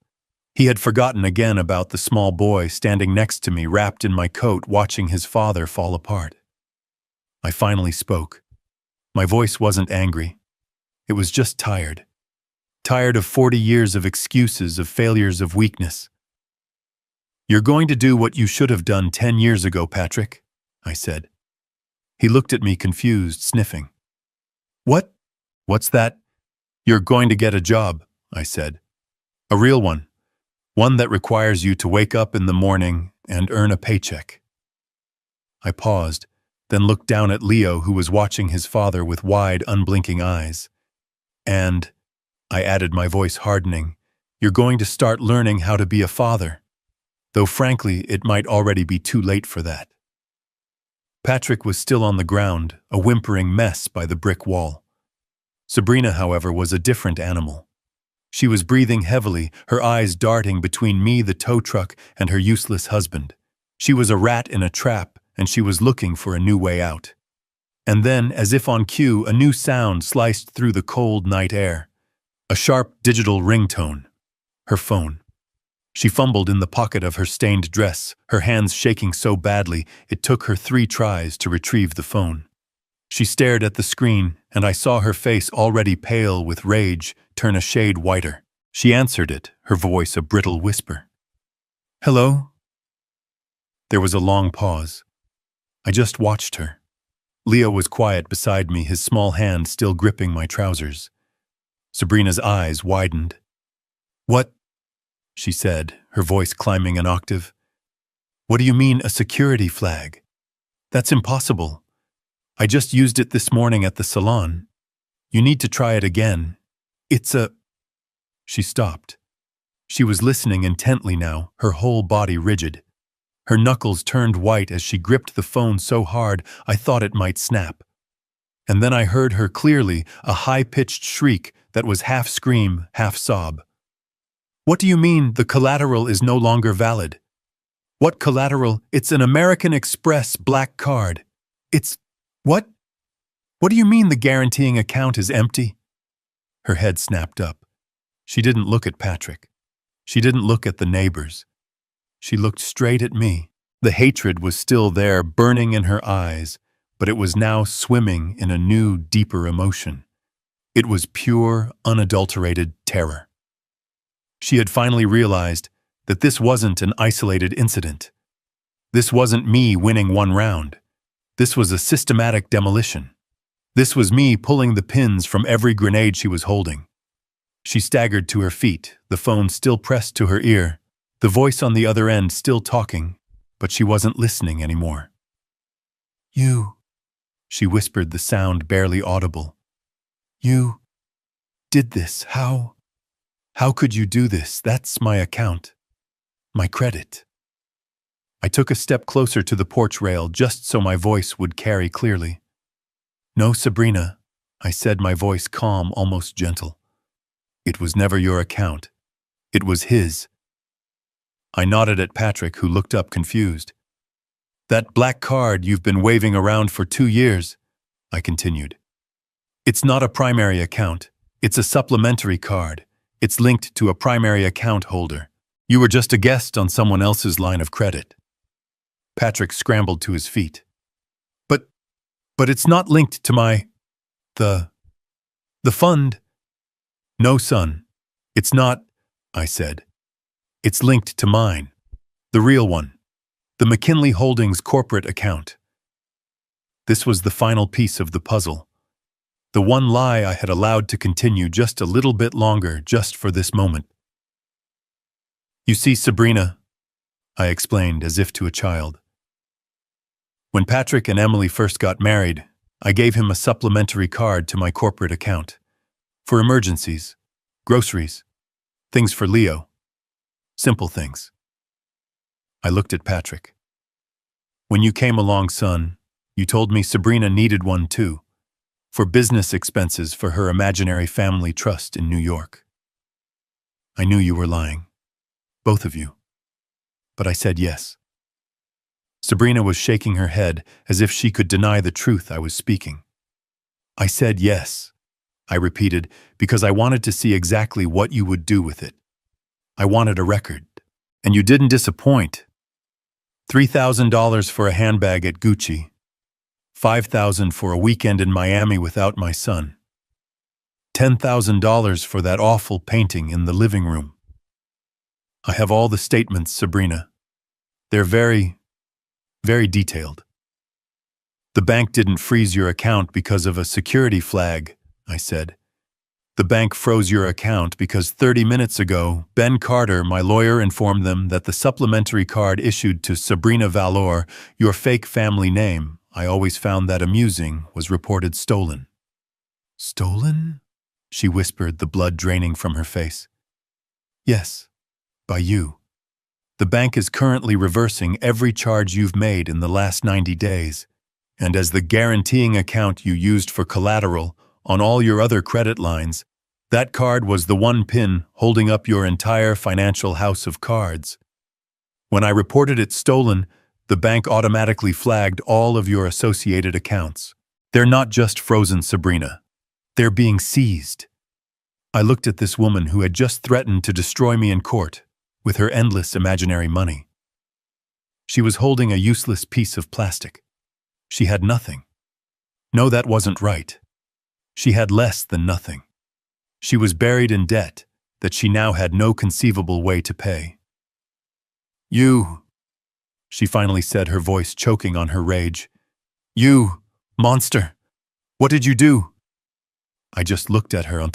He had forgotten again about the small boy standing next to me, wrapped in my coat, watching his father fall apart. I finally spoke. My voice wasn't angry. It was just tired. Tired of 40 years of excuses, of failures, of weakness. "You're going to do what you should have done 10 years ago, Patrick," I said. He looked at me confused, sniffing. What's that?" "You're going to get a job," I said. "A real one. One that requires you to wake up in the morning and earn a paycheck." I paused, then looked down at Leo, who was watching his father with wide, unblinking eyes. "And," I added, my voice hardening, "you're going to start learning how to be a father. Though frankly, it might already be too late for that." Patrick was still on the ground, a whimpering mess by the brick wall. Sabrina, however, was a different animal. She was breathing heavily, her eyes darting between me, the tow truck, and her useless husband. She was a rat in a trap, and she was looking for a new way out. And then, as if on cue, a new sound sliced through the cold night air. A sharp digital ringtone. Her phone. She fumbled in the pocket of her stained dress, her hands shaking so badly it took her 3 tries to retrieve the phone. She stared at the screen, and I saw her face, already pale with rage, turn a shade whiter. She answered it, her voice a brittle whisper. "Hello?" There was a long pause. I just watched her. Leo was quiet beside me, his small hand still gripping my trousers. Sabrina's eyes widened. "What?" she said, her voice climbing an octave. "What do you mean, a security flag? That's impossible. I just used it this morning at the salon. You need to try it again. It's a—" She stopped. She was listening intently now, her whole body rigid. Her knuckles turned white as she gripped the phone so hard I thought it might snap. And then I heard her clearly, a high-pitched shriek that was half scream, half sob. "What do you mean the collateral is no longer valid?" "What collateral? It's an American Express black card. It's— What? What do you mean the guaranteeing account is empty?" Her head snapped up. She didn't look at Patrick. She didn't look at the neighbors. She looked straight at me. The hatred was still there, burning in her eyes, but it was now swimming in a new, deeper emotion. It was pure, unadulterated terror. She had finally realized that this wasn't an isolated incident. This wasn't me winning one round. This was a systematic demolition. This was me pulling the pins from every grenade she was holding. She staggered to her feet, the phone still pressed to her ear, the voice on the other end still talking, but she wasn't listening anymore. "You," she whispered, the sound barely audible. "You did this. How could you do this? That's my account. My credit." I took a step closer to the porch rail just so my voice would carry clearly. "No, Sabrina," I said, my voice calm, almost gentle. "It was never your account. It was his." I nodded at Patrick, who looked up confused. "That black card you've been waving around for 2 years," I continued. "It's not a primary account. It's a supplementary card. It's linked to a primary account holder. You were just a guest on someone else's line of credit. Patrick scrambled to his feet. But, but it's not linked to the fund. No, son. It's not, I said. It's linked to mine. The real one. The McKinley Holdings corporate account. This was the final piece of the puzzle. The one lie I had allowed to continue just a little bit longer just for this moment. You see, Sabrina, I explained as if to a child. When Patrick and Emily first got married, I gave him a supplementary card to my corporate account. For emergencies, groceries, things for Leo. Simple things. I looked at Patrick. When you came along, son, you told me Sabrina needed one too, for business expenses for her imaginary family trust in New York. I knew you were lying, both of you, but I said yes. Sabrina was shaking her head as if she could deny the truth I was speaking. I said yes, I repeated, because I wanted to see exactly what you would do with it. I wanted a record, and you didn't disappoint. $3,000 for a handbag at Gucci, $5,000 for a weekend in Miami without my son, $10,000 for that awful painting in the living room. I have all the statements, Sabrina. They're very, very detailed. The bank didn't freeze your account because of a security flag, I said. The bank froze your account because 30 minutes ago, Ben Carter, my lawyer, informed them that the supplementary card issued to Sabrina Valor, your fake family name, I always found that amusing, was reported stolen. Stolen? She whispered, the blood draining from her face. Yes, by you. The bank is currently reversing every charge you've made in the last 90 days, and as the guaranteeing account you used for collateral on all your other credit lines, that card was the one pin holding up your entire financial house of cards. When I reported it stolen, the bank automatically flagged all of your associated accounts. They're not just frozen, Sabrina. They're being seized. I looked at this woman who had just threatened to destroy me in court with her endless imaginary money. She was holding a useless piece of plastic. She had nothing. No, that wasn't right. She had less than nothing. She was buried in debt that she now had no conceivable way to pay. You, she finally said, her voice choking on her rage. You, monster, what did you do? I just looked at her.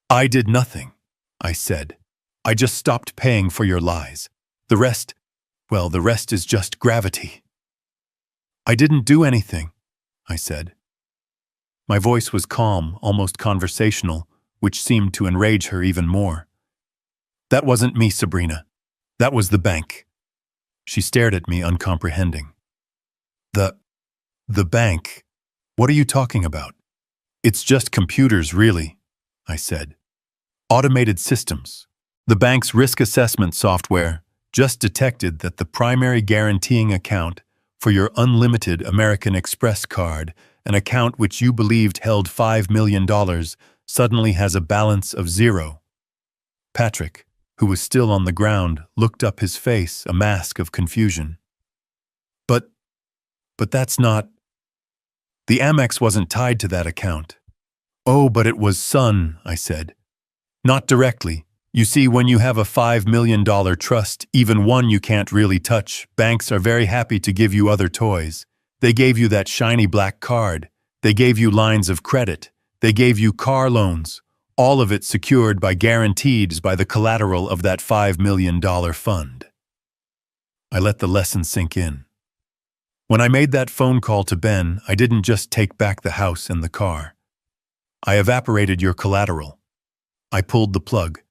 I did nothing, I said. I just stopped paying for your lies. The rest is just gravity. I didn't do anything, I said. My voice was calm, almost conversational, which seemed to enrage her even more. That wasn't me, Sabrina. That was the bank. She stared at me, uncomprehending. The bank? What are you talking about? It's just computers, really, I said. Automated systems. The bank's risk assessment software just detected that the primary guaranteeing account for your unlimited American Express card, an account which you believed held $5 million, suddenly has a balance of 0. Patrick, who was still on the ground, looked up, his face a mask of confusion. But that's not... The Amex wasn't tied to that account. Oh, but it was, son, I said. Not directly. You see, when you have a $5 million trust, even one you can't really touch, banks are very happy to give you other toys. They gave you that shiny black card. They gave you lines of credit. They gave you car loans, all of it secured by guarantees by the collateral of that $5 million fund. I let the lesson sink in. When I made that phone call to Ben, I didn't just take back the house and the car. I evaporated your collateral. I pulled the plug.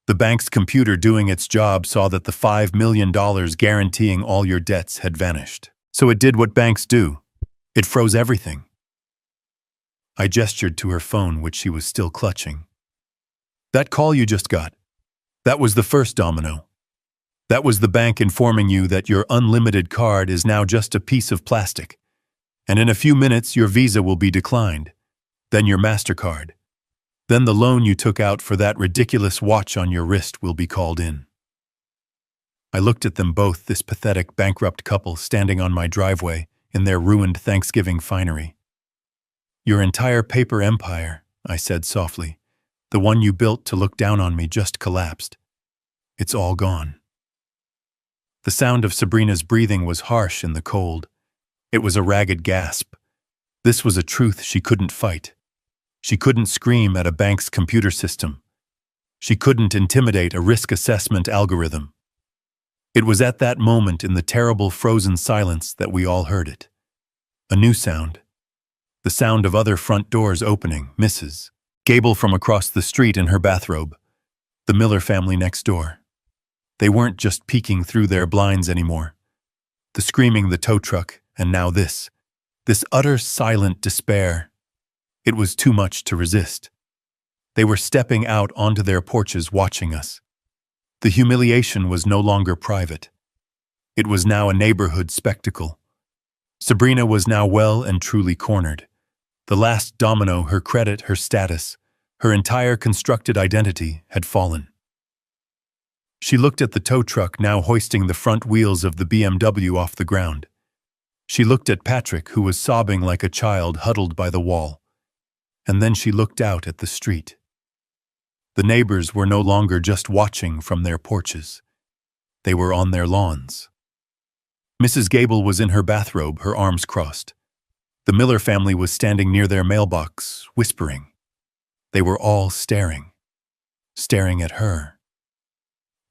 The bank's computer doing its job saw that the $5 million guaranteeing all your debts had vanished. So it did what banks do. It froze everything. I gestured to her phone, which she was still clutching. That call you just got, that was the first domino. That was the bank informing you that your unlimited card is now just a piece of plastic, and in a few minutes your Visa will be declined, then your MasterCard. Then the loan you took out for that ridiculous watch on your wrist will be called in. I looked at them both, this pathetic, bankrupt couple standing on my driveway in their ruined Thanksgiving finery. "Your entire paper empire," I said softly, "the one you built to look down on me, just collapsed. It's all gone." The sound of Sabrina's breathing was harsh in the cold. It was a ragged gasp. This was a truth she couldn't fight. She couldn't scream at a bank's computer system. She couldn't intimidate a risk assessment algorithm. It was at that moment in the terrible frozen silence that we all heard it. A new sound. The sound of other front doors opening. Mrs. Gable from across the street in her bathrobe. The Miller family next door. They weren't just peeking through their blinds anymore. The screaming, the tow truck, and now this. This utter silent despair. It was too much to resist. They were stepping out onto their porches watching us. The humiliation was no longer private. It was now a neighborhood spectacle. Sabrina was now well and truly cornered. The last domino, her credit, her status, her entire constructed identity had fallen. She looked at the tow truck now hoisting the front wheels of the BMW off the ground. She looked at Patrick, who was sobbing like a child huddled by the wall. And then she looked out at the street. The neighbors were no longer just watching from their porches. They were on their lawns. Mrs. Gable was in her bathrobe, her arms crossed. The Miller family was standing near their mailbox, whispering. They were all staring at her.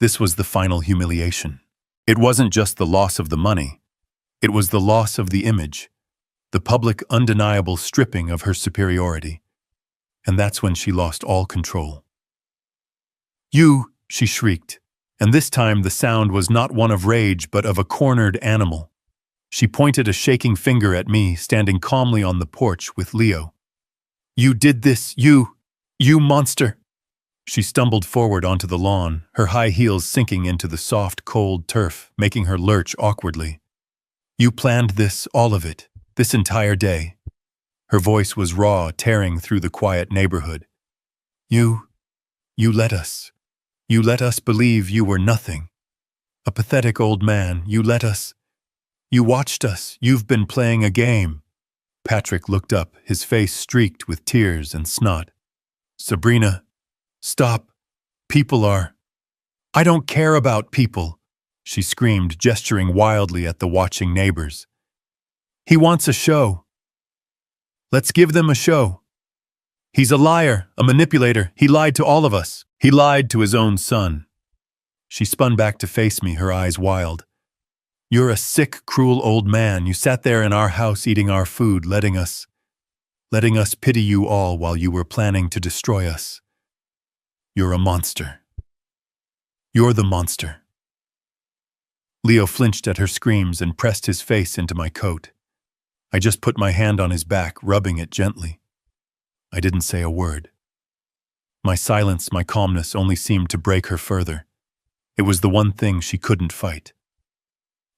This was the final humiliation. It wasn't just the loss of the money. It was the loss of the image, the public undeniable stripping of her superiority. And that's when she lost all control. "You!" she shrieked, and this time the sound was not one of rage but of a cornered animal. She pointed a shaking finger at me, standing calmly on the porch with Leo. "You did this, you monster!" She stumbled forward onto the lawn, her high heels sinking into the soft, cold turf, making her lurch awkwardly. "You planned this, all of it, this entire day." Her voice was raw, tearing through the quiet neighborhood. You let us believe you were nothing. A pathetic old man, you watched us, you've been playing a game." Patrick looked up, his face streaked with tears and snot. "Sabrina, stop. I don't care about people," she screamed, gesturing wildly at the watching neighbors. "He wants a show. Let's give them a show. He's a liar, a manipulator. He lied to all of us. He lied to his own son." She spun back to face me, her eyes wild. "You're a sick, cruel old man. You sat there in our house eating our food, letting us pity you all while you were planning to destroy us. You're a monster. You're the monster." Leo flinched at her screams and pressed his face into my coat. I just put my hand on his back, rubbing it gently. I didn't say a word. My silence, my calmness only seemed to break her further. It was the one thing she couldn't fight.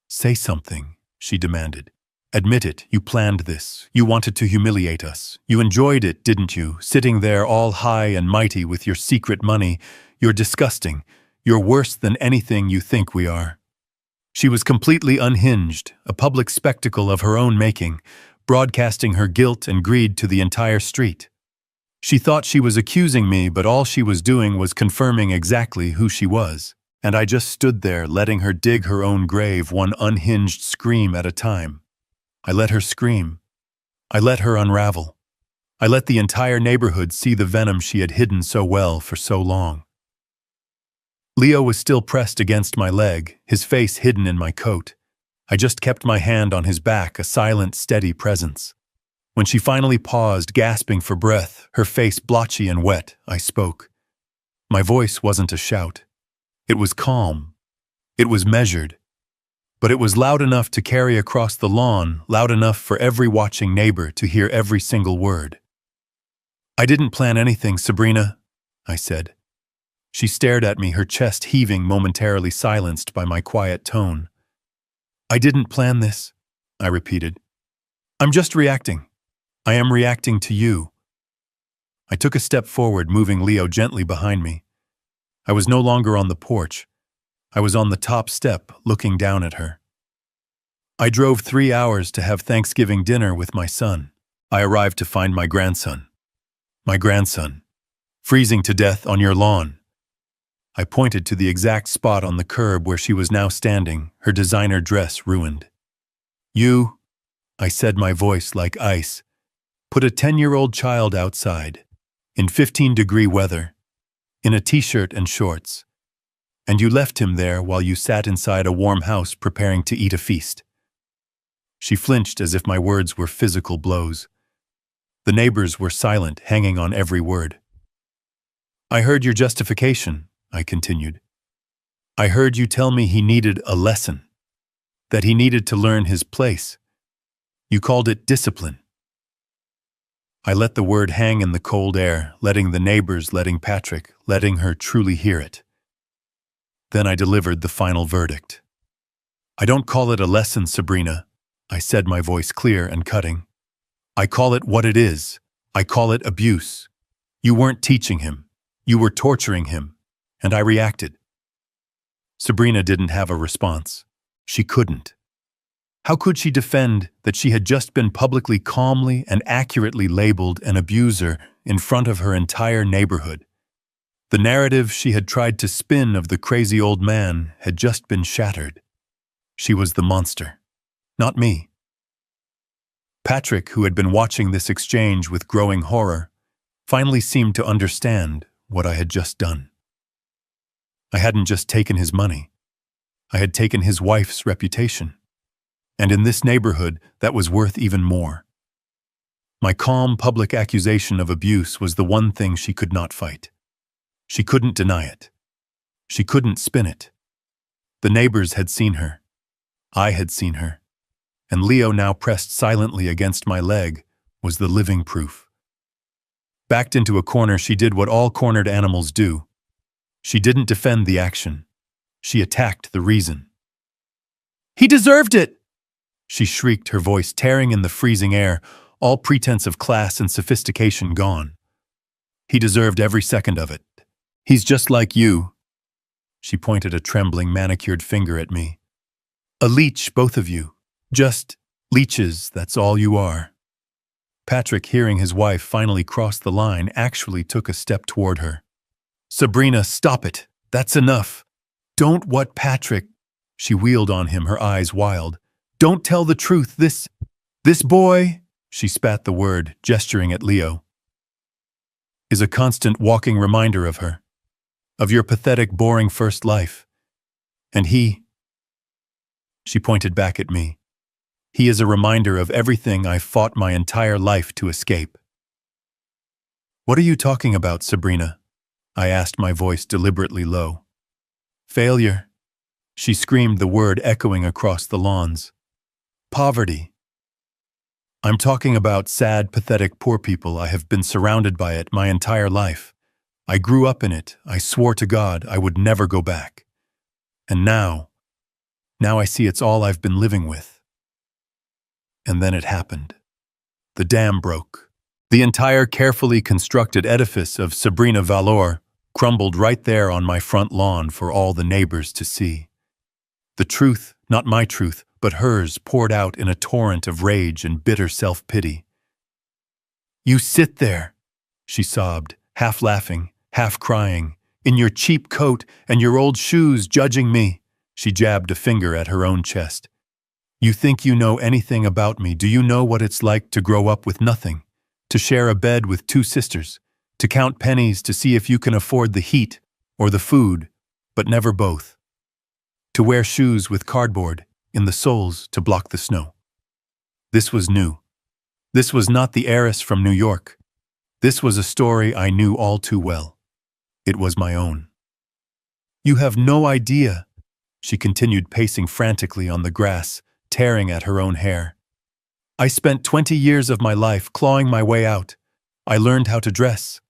"Say something," she demanded. "Admit it, you planned this. You wanted to humiliate us. You enjoyed it, didn't you? Sitting there all high and mighty with your secret money. You're disgusting. You're worse than anything you think we are." She was completely unhinged, a public spectacle of her own making, broadcasting her guilt and greed to the entire street. She thought she was accusing me, but all she was doing was confirming exactly who she was. And I just stood there, letting her dig her own grave, one unhinged scream at a time. I let her scream. I let her unravel. I let the entire neighborhood see the venom she had hidden so well for so long. Leo was still pressed against my leg, his face hidden in my coat. I just kept my hand on his back, a silent, steady presence. When she finally paused, gasping for breath, her face blotchy and wet, I spoke. My voice wasn't a shout. It was calm. It was measured. But it was loud enough to carry across the lawn, loud enough for every watching neighbor to hear every single word. "I didn't plan anything, Sabrina," I said. She stared at me, her chest heaving, momentarily silenced by my quiet tone. "I didn't plan this," I repeated. "I'm just reacting. I am reacting to you." I took a step forward, moving Leo gently behind me. I was no longer on the porch. I was on the top step, looking down at her. I drove 3 hours to have Thanksgiving dinner with my son. I arrived to find my grandson. My grandson, freezing to death on your lawn. I pointed to the exact spot on the curb where she was now standing, her designer dress ruined. You, I said, my voice like ice, put a 10-year-old child outside, in 15-degree weather, in a t-shirt and shorts, and you left him there while you sat inside a warm house preparing to eat a feast. She flinched as if my words were physical blows. The neighbors were silent, hanging on every word. I heard your justification, I continued. I heard you tell me he needed a lesson, that he needed to learn his place. You called it discipline. I let the word hang in the cold air, letting the neighbors, letting Patrick, letting her truly hear it. Then I delivered the final verdict. I don't call it a lesson, Sabrina, I said, my voice clear and cutting. I call it what it is. I call it abuse. You weren't teaching him. You were torturing him. And I reacted. Sabrina didn't have a response. She couldn't. How could she defend that she had just been publicly, calmly, and accurately labeled an abuser in front of her entire neighborhood? The narrative she had tried to spin of the crazy old man had just been shattered. She was the monster, not me. Patrick, who had been watching this exchange with growing horror, finally seemed to understand what I had just done. I hadn't just taken his money. I had taken his wife's reputation. And in this neighborhood, that was worth even more. My calm public accusation of abuse was the one thing she could not fight. She couldn't deny it. She couldn't spin it. The neighbors had seen her. I had seen her. And Leo, now pressed silently against my leg, was the living proof. Backed into a corner, she did what all cornered animals do. She didn't defend the action. She attacked the reason. He deserved it! She shrieked, her voice tearing in the freezing air, all pretense of class and sophistication gone. He deserved every second of it. He's just like you. She pointed a trembling, manicured finger at me. A leech, both of you. Just leeches, that's all you are. Patrick, hearing his wife finally cross the line, actually took a step toward her. Sabrina, stop it. That's enough. Don't what, Patrick? She wheeled on him, her eyes wild. Don't tell the truth. This boy, she spat the word, gesturing at Leo, is a constant walking reminder of her, of your pathetic, boring first life. And she pointed back at me. He is a reminder of everything I fought my entire life to escape. What are you talking about, Sabrina? I asked, my voice deliberately low. Failure. She screamed, the word echoing across the lawns. Poverty. I'm talking about sad, pathetic, poor people. I have been surrounded by it my entire life. I grew up in it. I swore to God I would never go back. And now I see it's all I've been living with. And then it happened. The dam broke. The entire carefully constructed edifice of Sabrina Valor crumbled right there on my front lawn for all the neighbors to see. The truth, not my truth, but hers, poured out in a torrent of rage and bitter self-pity. You sit there, she sobbed, half laughing, half crying, in your cheap coat and your old shoes, judging me. She jabbed a finger at her own chest. You think you know anything about me? Do you know what it's like to grow up with nothing? To share a bed with 2 sisters? To count pennies to see if you can afford the heat or the food, but never both? To wear shoes with cardboard in the soles to block the snow? This was new. This was not the heiress from New York. This was a story I knew all too well. It was my own. You have no idea, she continued, pacing frantically on the grass, tearing at her own hair. I spent 20 years of my life clawing my way out. I learned how to dress.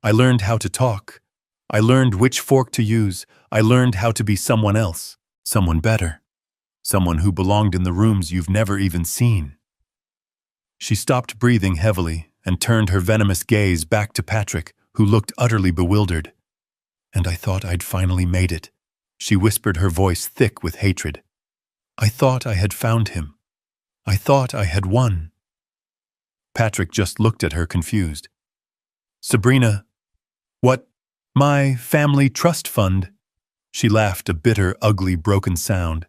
I learned how to talk. I learned which fork to use. I learned how to be someone else, someone better, someone who belonged in the rooms you've never even seen. She stopped breathing heavily and turned her venomous gaze back to Patrick, who looked utterly bewildered. And I thought I'd finally made it. She whispered, her voice thick with hatred. I thought I had found him. I thought I had won. Patrick just looked at her confused. Sabrina, what? My family trust fund. She laughed, a bitter, ugly, broken sound.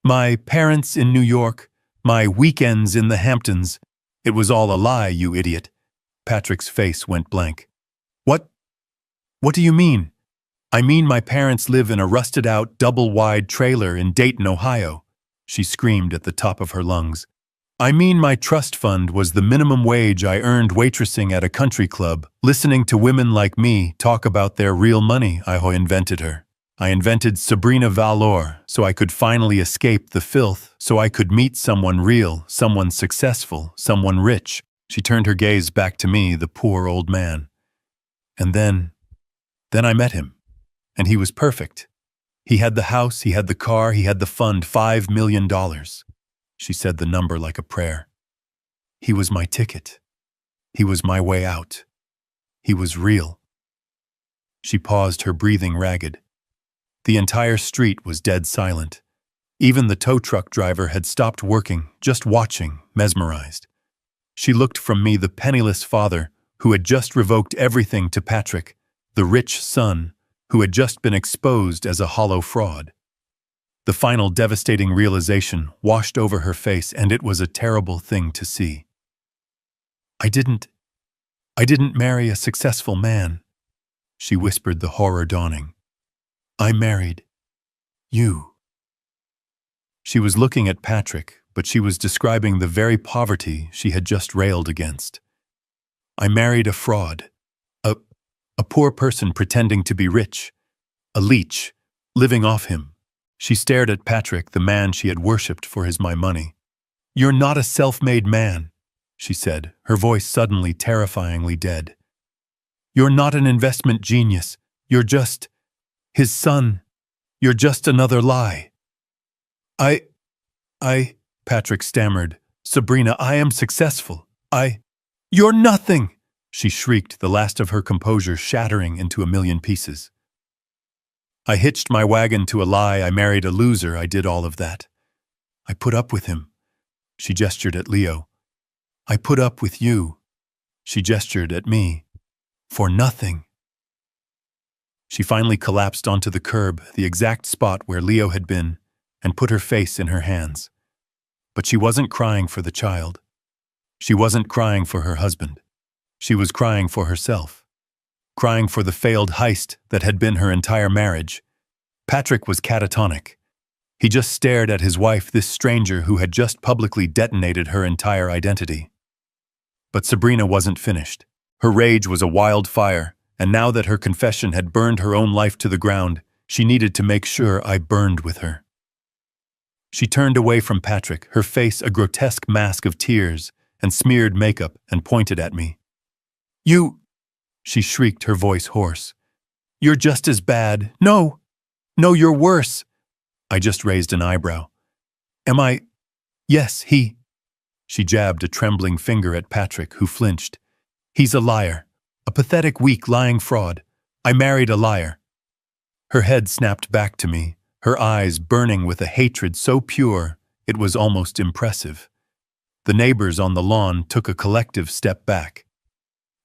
My parents in New York, my weekends in the Hamptons. It was all a lie, you idiot. Patrick's face went blank. What? What do you mean? I mean my parents live in a rusted-out, double-wide trailer in Dayton, Ohio. She screamed at the top of her lungs. I mean my trust fund was the minimum wage I earned waitressing at a country club, listening to women like me talk about their real money. I invented her. I invented Sabrina Valor so I could finally escape the filth, so I could meet someone real, someone successful, someone rich. She turned her gaze back to me, the poor old man. And then I met him. And he was perfect. He had the house, he had the car, he had the fund, $5 million. She said the number like a prayer. He was my ticket. He was my way out. He was real. She paused, her breathing ragged. The entire street was dead silent. Even the tow truck driver had stopped working, just watching, mesmerized. She looked from me, the penniless father who had just revoked everything, to Patrick, the rich son who had just been exposed as a hollow fraud. The final devastating realization washed over her face, and it was a terrible thing to see. I didn't marry a successful man, she whispered, the horror dawning. I married you. She was looking at Patrick, but she was describing the very poverty she had just railed against. I married a fraud, a poor person pretending to be rich, a leech, living off him. She stared at Patrick, the man she had worshipped for my money. You're not a self-made man, she said, her voice suddenly terrifyingly dead. You're not an investment genius. You're just his son. You're just another lie. Patrick stammered. Sabrina, I am successful. You're nothing, she shrieked, the last of her composure shattering into a million pieces. I hitched my wagon to a lie. I married a loser. I did all of that. I put up with him. She gestured at Leo. I put up with you. She gestured at me. For nothing. She finally collapsed onto the curb, the exact spot where Leo had been, and put her face in her hands. But she wasn't crying for the child. She wasn't crying for her husband. She was crying for herself. Crying for the failed heist that had been her entire marriage. Patrick was catatonic. He just stared at his wife, this stranger who had just publicly detonated her entire identity. But Sabrina wasn't finished. Her rage was a wildfire, and now that her confession had burned her own life to the ground, she needed to make sure I burned with her. She turned away from Patrick, her face a grotesque mask of tears and smeared makeup, and pointed at me. You, she shrieked, her voice hoarse. You're just as bad. No, you're worse. I just raised an eyebrow. Am I? Yes, he. She jabbed a trembling finger at Patrick, who flinched. He's a liar. A pathetic, weak, lying fraud. I married a liar. Her head snapped back to me, her eyes burning with a hatred so pure it was almost impressive. The neighbors on the lawn took a collective step back.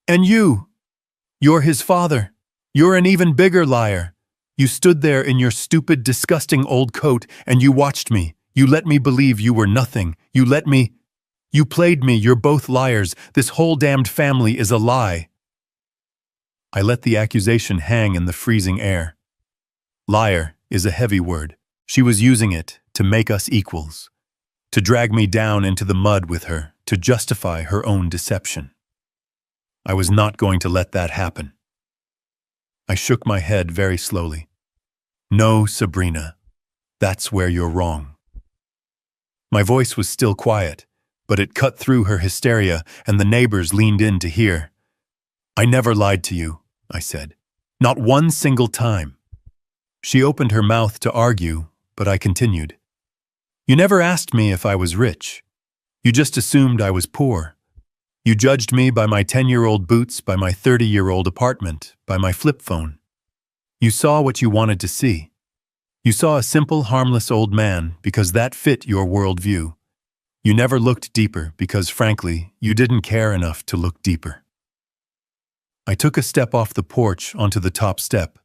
And you're his father. You're an even bigger liar. You stood there in your stupid, disgusting old coat, and you watched me. You let me believe you were nothing. You played me. You're both liars. This whole damned family is a lie. I let the accusation hang in the freezing air. Liar is a heavy word. She was using it to make us equals, to drag me down into the mud with her, to justify her own deception. I was not going to let that happen. I shook my head very slowly. No, Sabrina, that's where you're wrong. My voice was still quiet, but it cut through her hysteria, and the neighbors leaned in to hear. I never lied to you, I said. Not one single time. She opened her mouth to argue, but I continued. You never asked me if I was rich. You just assumed I was poor. You judged me by my 10-year-old boots, by my 30-year-old apartment, by my flip phone. You saw what you wanted to see. You saw a simple, harmless old man because that fit your worldview. You never looked deeper because, frankly, you didn't care enough to look deeper. I took a step off the porch onto the top step.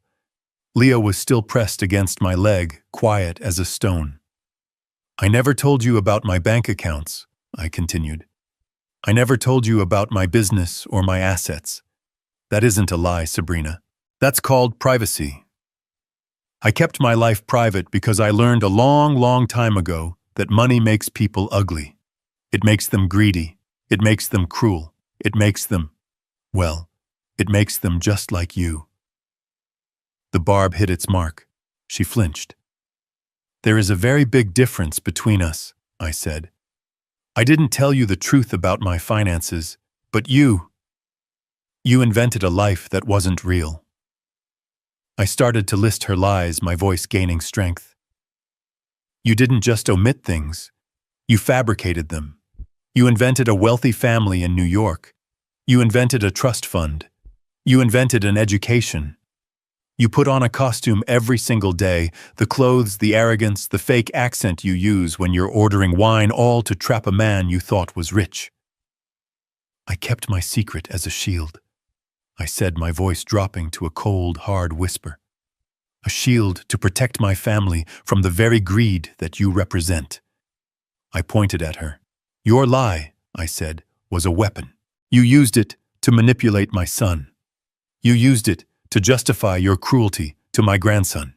Leo was still pressed against my leg, quiet as a stone. I never told you about my bank accounts, I continued. I never told you about my business or my assets. That isn't a lie, Sabrina. That's called privacy. I kept my life private because I learned a long time ago that money makes people ugly. It makes them greedy. It makes them cruel. It makes them, well, it makes them just like you. The barb hit its mark. She flinched. There is a very big difference between us, I said. I didn't tell you the truth about my finances, but you invented a life that wasn't real. I started to list her lies, my voice gaining strength. You didn't just omit things. You fabricated them. You invented a wealthy family in New York. You invented a trust fund. You invented an education. You put on a costume every single day, the clothes, the arrogance, the fake accent you use when you're ordering wine, all to trap a man you thought was rich. I kept my secret as a shield, I said, my voice dropping to a cold, hard whisper. A shield to protect my family from the very greed that you represent. I pointed at her. Your lie, I said, was a weapon. You used it to manipulate my son. You used it to justify your cruelty to my grandson.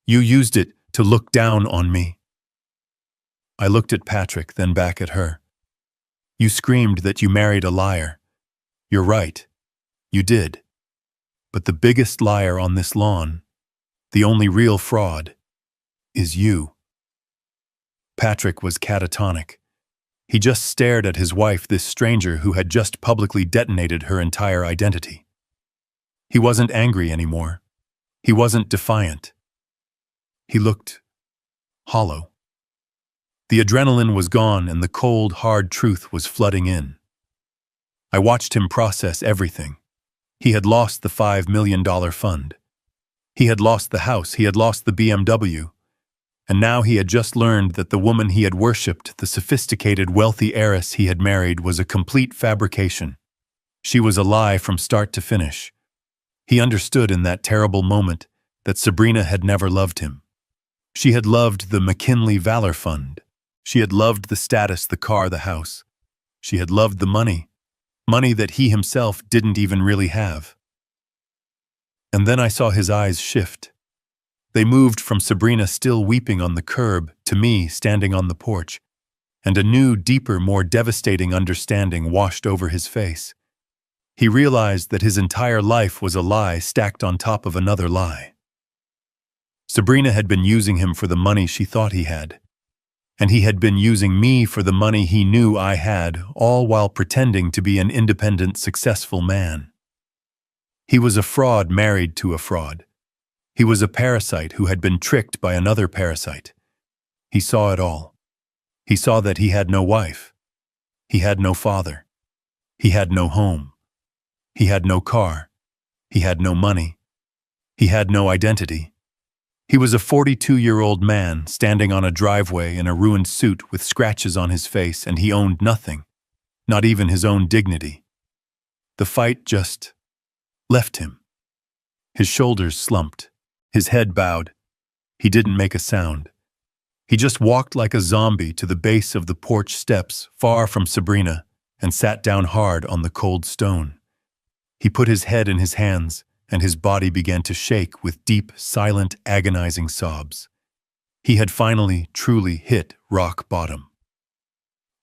You used it to look down on me. I looked at Patrick, then back at her. You screamed that you married a liar. You're right. You did. But the biggest liar on this lawn, the only real fraud, is you. Patrick was catatonic. He just stared at his wife, this stranger who had just publicly detonated her entire identity. He wasn't angry anymore. He wasn't defiant. He looked hollow. The adrenaline was gone and the cold, hard truth was flooding in. I watched him process everything. He had lost the $5 million fund. He had lost the house. He had lost the BMW. And now he had just learned that the woman he had worshipped, the sophisticated, wealthy heiress he had married, was a complete fabrication. She was a lie from start to finish. He understood in that terrible moment that Sabrina had never loved him. She had loved the McKinley Valor Fund. She had loved the status, the car, the house. She had loved the money that he himself didn't even really have. And then I saw his eyes shift. They moved from Sabrina still weeping on the curb to me standing on the porch, and a new, deeper, more devastating understanding washed over his face. He realized that his entire life was a lie stacked on top of another lie. Sabrina had been using him for the money she thought he had, and he had been using me for the money he knew I had, all while pretending to be an independent, successful man. He was a fraud married to a fraud. He was a parasite who had been tricked by another parasite. He saw it all. He saw that he had no wife. He had no father. He had no home. He had no car. He had no money. He had no identity. He was a 42-year-old man standing on a driveway in a ruined suit with scratches on his face, and he owned nothing, not even his own dignity. The fight just left him. His shoulders slumped. His head bowed. He didn't make a sound. He just walked like a zombie to the base of the porch steps, far from Sabrina, and sat down hard on the cold stone. He put his head in his hands, and his body began to shake with deep, silent, agonizing sobs. He had finally, truly hit rock bottom.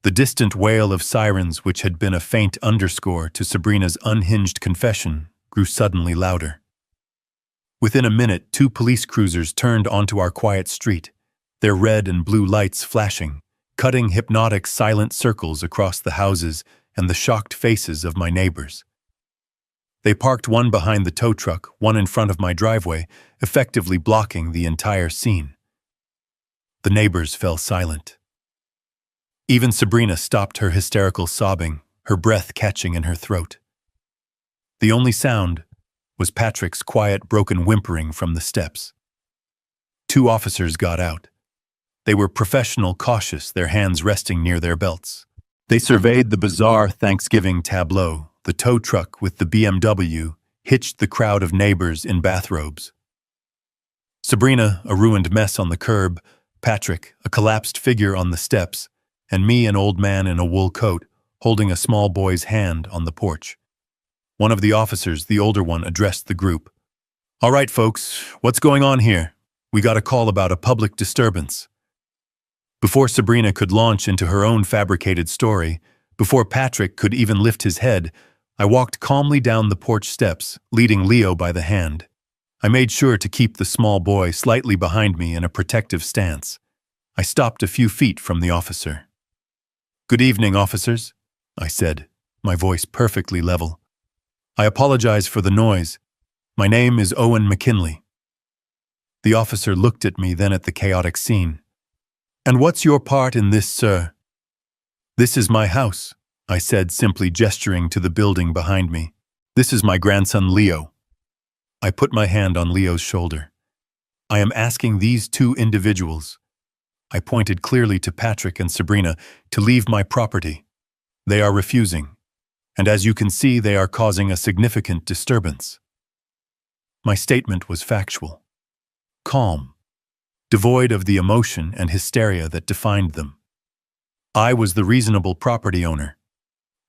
The distant wail of sirens, which had been a faint underscore to Sabrina's unhinged confession, grew suddenly louder. Within a minute, 2 police cruisers turned onto our quiet street, their red and blue lights flashing, cutting hypnotic, silent circles across the houses and the shocked faces of my neighbors. They parked one behind the tow truck, one in front of my driveway, effectively blocking the entire scene. The neighbors fell silent. Even Sabrina stopped her hysterical sobbing, her breath catching in her throat. The only sound was Patrick's quiet, broken whimpering from the steps. 2 officers got out. They were professional, cautious, their hands resting near their belts. They surveyed the bizarre Thanksgiving tableau. The tow truck with the BMW hitched the crowd of neighbors in bathrobes. Sabrina, a ruined mess on the curb, Patrick, a collapsed figure on the steps, and me, an old man in a wool coat, holding a small boy's hand on the porch. One of the officers, the older one, addressed the group. "All right, folks, what's going on here? We got a call about a public disturbance." Before Sabrina could launch into her own fabricated story, before Patrick could even lift his head, I walked calmly down the porch steps, leading Leo by the hand. I made sure to keep the small boy slightly behind me in a protective stance. I stopped a few feet from the officer. "Good evening, officers," I said, my voice perfectly level. "I apologize for the noise. My name is Owen McKinley." The officer looked at me, then at the chaotic scene. "And what's your part in this, sir?" "This is my house," I said, simply gesturing to the building behind me. "This is my grandson, Leo." I put my hand on Leo's shoulder. "I am asking these 2 individuals," I pointed clearly to Patrick and Sabrina, "to leave my property. They are refusing, and as you can see, they are causing a significant disturbance." My statement was factual, calm, devoid of the emotion and hysteria that defined them. I was the reasonable property owner.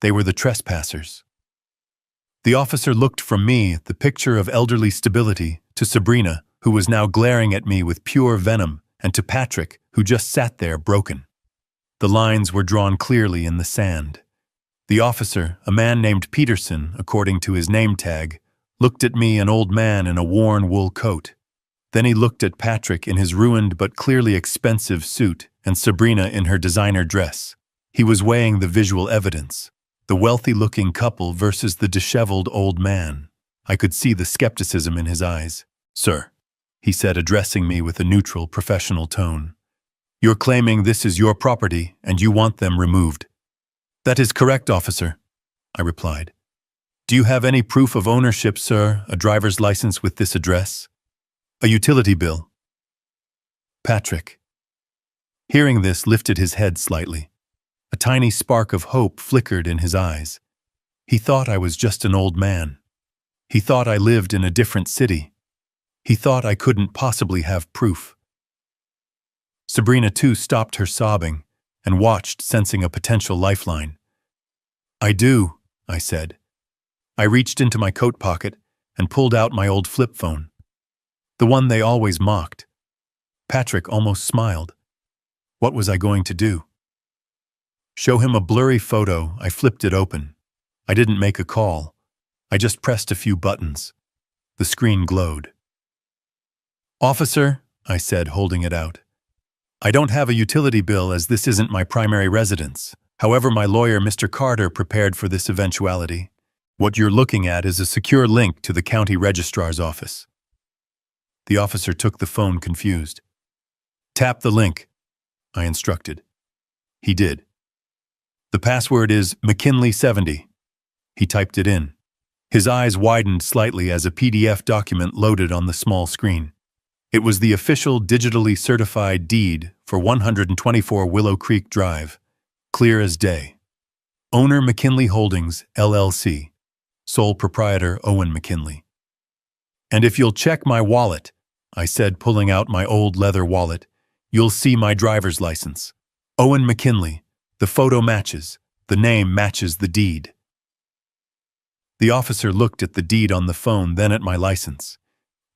They were the trespassers. The officer looked from me, the picture of elderly stability, to Sabrina, who was now glaring at me with pure venom, and to Patrick, who just sat there broken. The lines were drawn clearly in the sand. The officer, a man named Peterson, according to his name tag, looked at me, an old man in a worn wool coat. Then he looked at Patrick in his ruined but clearly expensive suit, and Sabrina in her designer dress. He was weighing the visual evidence, the wealthy-looking couple versus the disheveled old man. I could see the skepticism in his eyes. "Sir," he said, addressing me with a neutral, professional tone, "you're claiming this is your property and you want them removed." "That is correct, officer," I replied. "Do you have any proof of ownership, sir? A driver's license with this address? A utility bill?" Patrick, hearing this, lifted his head slightly. A tiny spark of hope flickered in his eyes. He thought I was just an old man. He thought I lived in a different city. He thought I couldn't possibly have proof. Sabrina, too, stopped her sobbing and watched, sensing a potential lifeline. "I do," I said. I reached into my coat pocket and pulled out my old flip phone, the one they always mocked. Patrick almost smiled. What was I going to do? Show him a blurry photo? I flipped it open. I didn't make a call. I just pressed a few buttons. The screen glowed. "Officer," I said, holding it out, "I don't have a utility bill as this isn't my primary residence. However, my lawyer, Mr. Carter, prepared for this eventuality. What you're looking at is a secure link to the county registrar's office." The officer took the phone, confused. "Tap the link," I instructed. He did. "The password is McKinley70. He typed it in. His eyes widened slightly as a PDF document loaded on the small screen. It was the official digitally certified deed for 124 Willow Creek Drive, clear as day. Owner McKinley Holdings, LLC. Sole proprietor Owen McKinley. "And if you'll check my wallet," I said, pulling out my old leather wallet, "you'll see my driver's license. Owen McKinley. The photo matches. The name matches the deed." The officer looked at the deed on the phone, then at my license.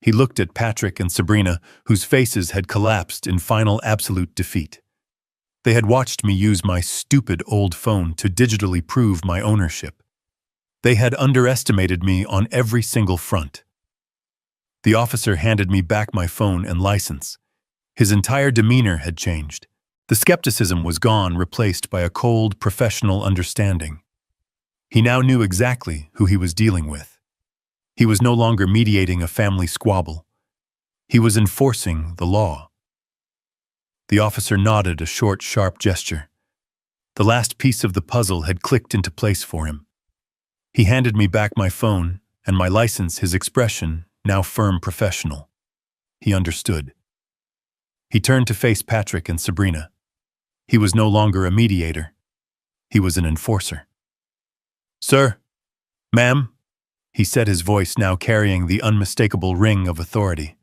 He looked at Patrick and Sabrina, whose faces had collapsed in final absolute defeat. They had watched me use my stupid old phone to digitally prove my ownership. They had underestimated me on every single front. The officer handed me back my phone and license. His entire demeanor had changed. The skepticism was gone, replaced by a cold, professional understanding. He now knew exactly who he was dealing with. He was no longer mediating a family squabble. He was enforcing the law. The officer nodded, a short, sharp gesture. The last piece of the puzzle had clicked into place for him. He handed me back my phone and my license, his expression now firm, professional. He understood. He turned to face Patrick and Sabrina. He was no longer a mediator. He was an enforcer. "Sir, ma'am," he said, his voice now carrying the unmistakable ring of authority.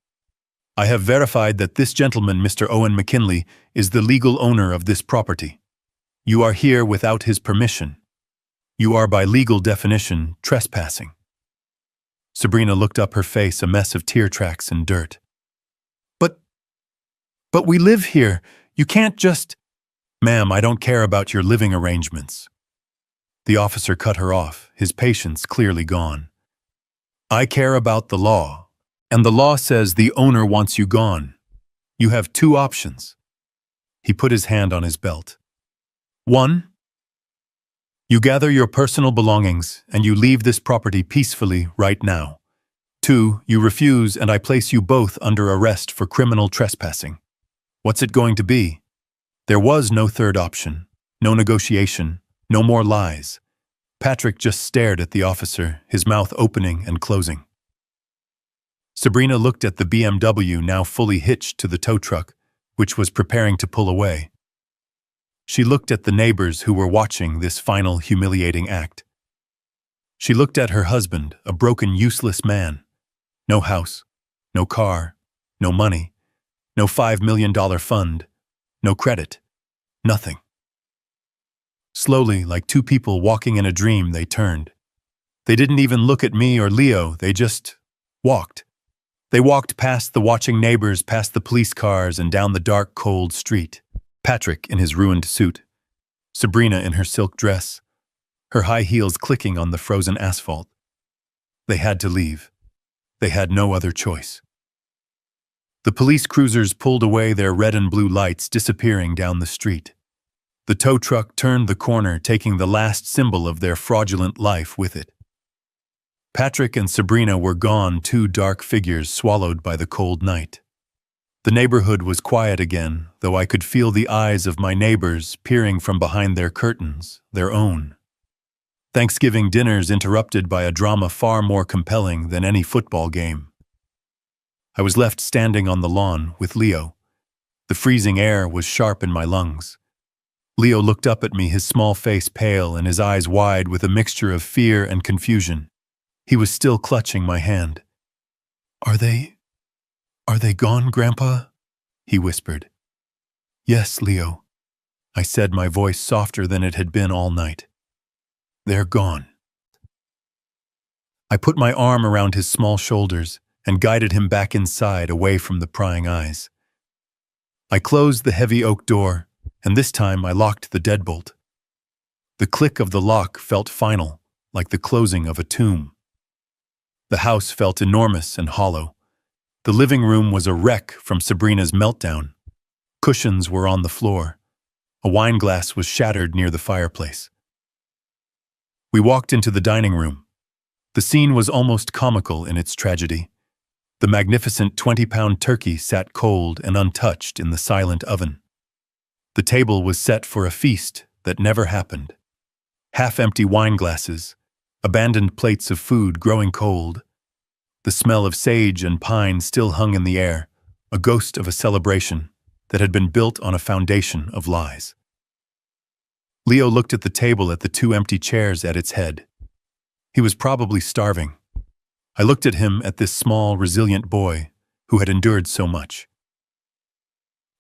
"I have verified that this gentleman, Mr. Owen McKinley, is the legal owner of this property. You are here without his permission. You are by legal definition trespassing." Sabrina looked up, her face a mess of tear tracks and dirt. But we live here. You can't just—" "Ma'am, I don't care about your living arrangements." The officer cut her off, his patience clearly gone. "I care about the law, and the law says the owner wants you gone. You have two options." He put his hand on his belt. "One, you gather your personal belongings and you leave this property peacefully right now. 2, you refuse and I place you both under arrest for criminal trespassing. What's it going to be?" There was no third option, no negotiation, no more lies. Patrick just stared at the officer, his mouth opening and closing. Sabrina looked at the BMW now fully hitched to the tow truck, which was preparing to pull away. She looked at the neighbors who were watching this final humiliating act. She looked at her husband, a broken, useless man. No house, no car, no money, no $5 million fund, no credit, nothing. Slowly, like two people walking in a dream, they turned. They didn't even look at me or Leo, they just walked. They walked past the watching neighbors, past the police cars, and down the dark, cold street. Patrick in his ruined suit. Sabrina in her silk dress, her high heels clicking on the frozen asphalt. They had to leave. They had no other choice. The police cruisers pulled away, their red and blue lights disappearing down the street. The tow truck turned the corner, taking the last symbol of their fraudulent life with it. Patrick and Sabrina were gone, two dark figures swallowed by the cold night. The neighborhood was quiet again, though I could feel the eyes of my neighbors peering from behind their curtains, their own. Thanksgiving dinners interrupted by a drama far more compelling than any football game. I was left standing on the lawn with Leo. The freezing air was sharp in my lungs. Leo looked up at me, his small face pale and his eyes wide with a mixture of fear and confusion. He was still clutching my hand. Are they gone, Grandpa?" he whispered. "Yes, Leo," I said, my voice softer than it had been all night. "They're gone." I put my arm around his small shoulders and guided him back inside, away from the prying eyes. I closed the heavy oak door, and this time I locked the deadbolt. The click of the lock felt final, like the closing of a tomb. The house felt enormous and hollow. The living room was a wreck from Sabrina's meltdown. Cushions were on the floor. A wine glass was shattered near the fireplace. We walked into the dining room. The scene was almost comical in its tragedy. The magnificent 20-pound turkey sat cold and untouched in the silent oven. The table was set for a feast that never happened. Half-empty wine glasses, abandoned plates of food growing cold. The smell of sage and pine still hung in the air, a ghost of a celebration that had been built on a foundation of lies. Leo looked at the table, at the two empty chairs at its head. He was probably starving. I looked at him, at this small, resilient boy who had endured so much.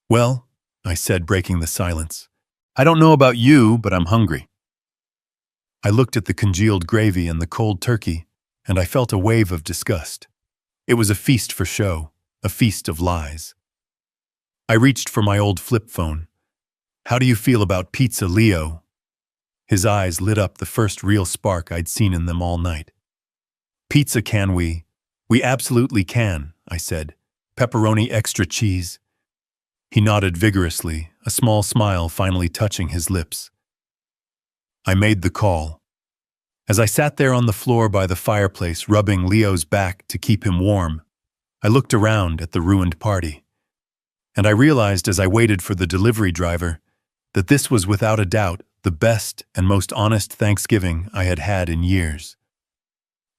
"Well," I said, breaking the silence, "I don't know about you, but I'm hungry." I looked at the congealed gravy and the cold turkey, and I felt a wave of disgust. It was a feast for show, a feast of lies. I reached for my old flip phone. "How do you feel about pizza, Leo?" His eyes lit up, the first real spark I'd seen in them all night. "Pizza, can we? We absolutely can," I said. "Pepperoni, extra cheese." He nodded vigorously, a small smile finally touching his lips. I made the call. As I sat there on the floor by the fireplace, rubbing Leo's back to keep him warm, I looked around at the ruined party. And I realized as I waited for the delivery driver that this was without a doubt the best and most honest Thanksgiving I had had in years.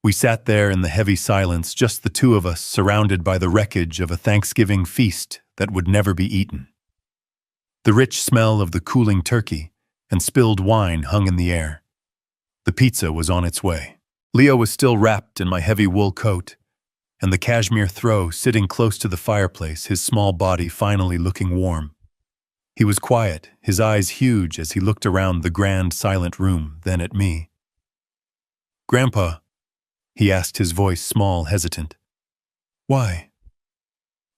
We sat there in the heavy silence, just the two of us, surrounded by the wreckage of a Thanksgiving feast that would never be eaten. The rich smell of the cooling turkey and spilled wine hung in the air. The pizza was on its way. Leo was still wrapped in my heavy wool coat, and the cashmere throw sitting close to the fireplace, his small body finally looking warm. He was quiet, his eyes huge as he looked around the grand, silent room, then at me. "Grandpa," he asked, his voice small, hesitant. "Why?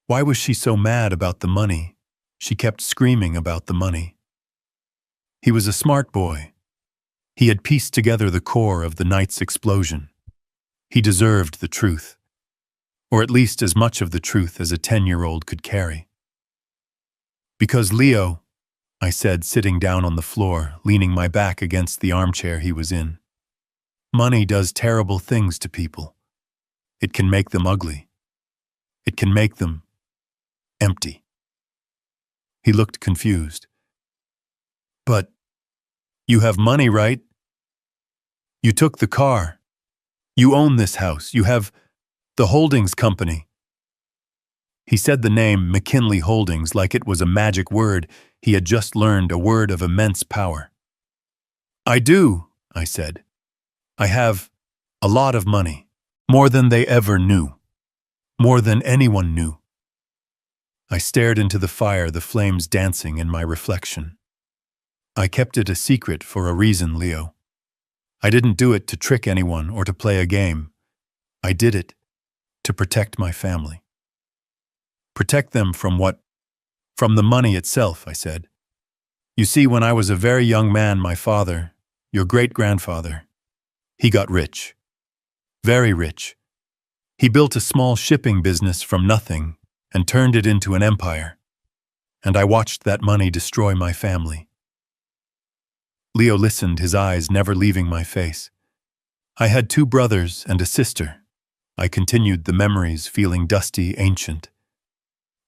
Why was she so mad about the money? She kept screaming about the money." He was a smart boy. He had pieced together the core of the night's explosion. He deserved the truth, or at least as much of the truth as a 10-year-old could carry. "Because Leo," I said, sitting down on the floor, leaning my back against the armchair he was in, "money does terrible things to people. It can make them ugly. It can make them empty." He looked confused. "But you have money, right? You took the car. You own this house. You have the holdings company." He said the name McKinley Holdings like it was a magic word he had just learned, a word of immense power. "I do," I said. "I have a lot of money, more than they ever knew, more than anyone knew." I stared into the fire, the flames dancing in my reflection. "I kept it a secret for a reason, Leo. I didn't do it to trick anyone or to play a game. I did it to protect my family." "Protect them from what?" "From the money itself," I said. "You see, when I was a very young man, my father, your great-grandfather, he got rich. Very rich. He built a small shipping business from nothing and turned it into an empire. And I watched that money destroy my family." Leo listened, his eyes never leaving my face. "I had 2 brothers and a sister." I continued, the memories feeling dusty, ancient.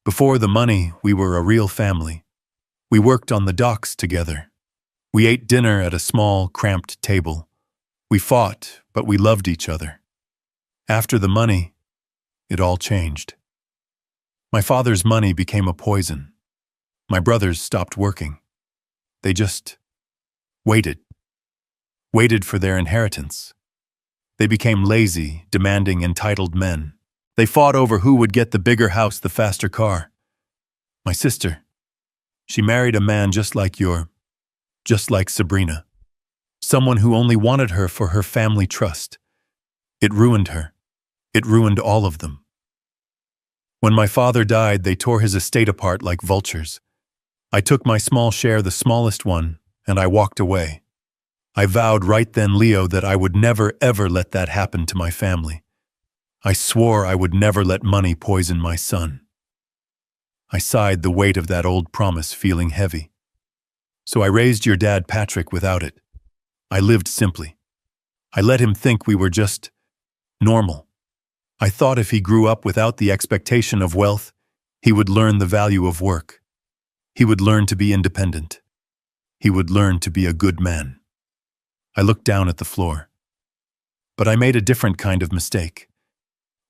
"Before the money, we were a real family. We worked on the docks together. We ate dinner at a small, cramped table. We fought, but we loved each other. After the money, it all changed. My father's money became a poison. My brothers stopped working. They just waited for their inheritance. They became lazy, demanding, entitled men. They fought over who would get the bigger house, the faster car. My sister, she married a man just like Sabrina. Someone who only wanted her for her family trust. It ruined her. It ruined all of them. When my father died, they tore his estate apart like vultures. I took my small share, the smallest one, and I walked away. I vowed right then, Leo, that I would never ever let that happen to my family. I swore I would never let money poison my son." I sighed, the weight of that old promise feeling heavy. "So I raised your dad, Patrick, without it. I lived simply. I let him think we were just normal. I thought if he grew up without the expectation of wealth, he would learn the value of work. He would learn to be independent. He would learn to be a good man." I looked down at the floor. But I made a different kind of mistake.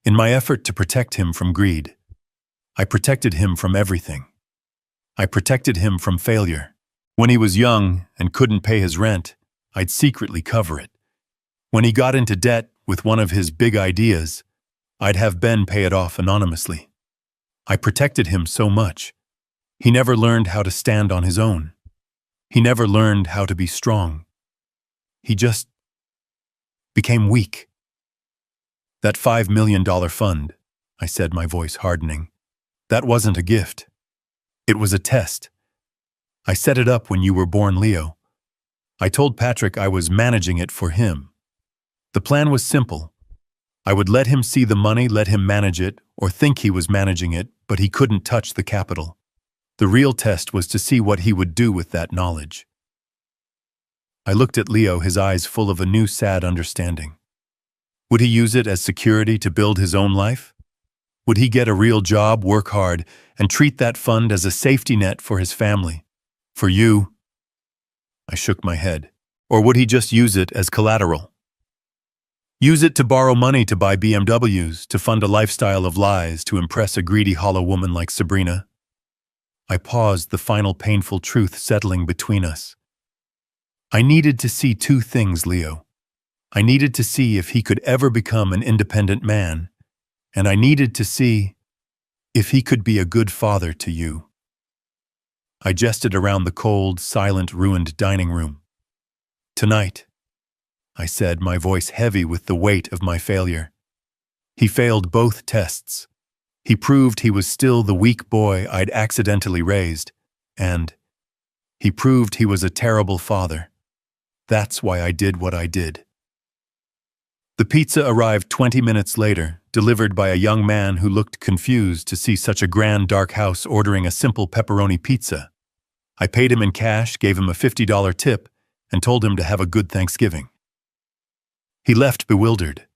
In my effort to protect him from greed, I protected him from everything. I protected him from failure. When he was young and couldn't pay his rent, I'd secretly cover it. When he got into debt with one of his big ideas, I'd have Ben pay it off anonymously. I protected him so much. He never learned how to stand on his own. He never learned how to be strong. He just became weak. "That $5 million fund," I said, my voice hardening, "that wasn't a gift. It was a test. I set it up when you were born, Leo. I told Patrick I was managing it for him. The plan was simple. I would let him see the money, let him manage it, or think he was managing it, but he couldn't touch the capital. The real test was to see what he would do with that knowledge." I looked at Leo, his eyes full of a new sad understanding. Would he use it as security to build his own life? Would he get a real job, work hard, and treat that fund as a safety net for his family? For you? I shook my head. Or would he just use it as collateral? Use it to borrow money to buy BMWs, to fund a lifestyle of lies, to impress a greedy, hollow woman like Sabrina? I paused, the final painful truth settling between us. I needed to see two things, Leo. I needed to see if he could ever become an independent man, and I needed to see if he could be a good father to you. I gestured around the cold, silent, ruined dining room. Tonight, I said, my voice heavy with the weight of my failure. He failed both tests. He proved he was still the weak boy I'd accidentally raised, and he proved he was a terrible father. That's why I did what I did. The pizza arrived 20 minutes later, delivered by a young man who looked confused to see such a grand dark house ordering a simple pepperoni pizza. I paid him in cash, gave him a $50 tip, and told him to have a good Thanksgiving. He left bewildered.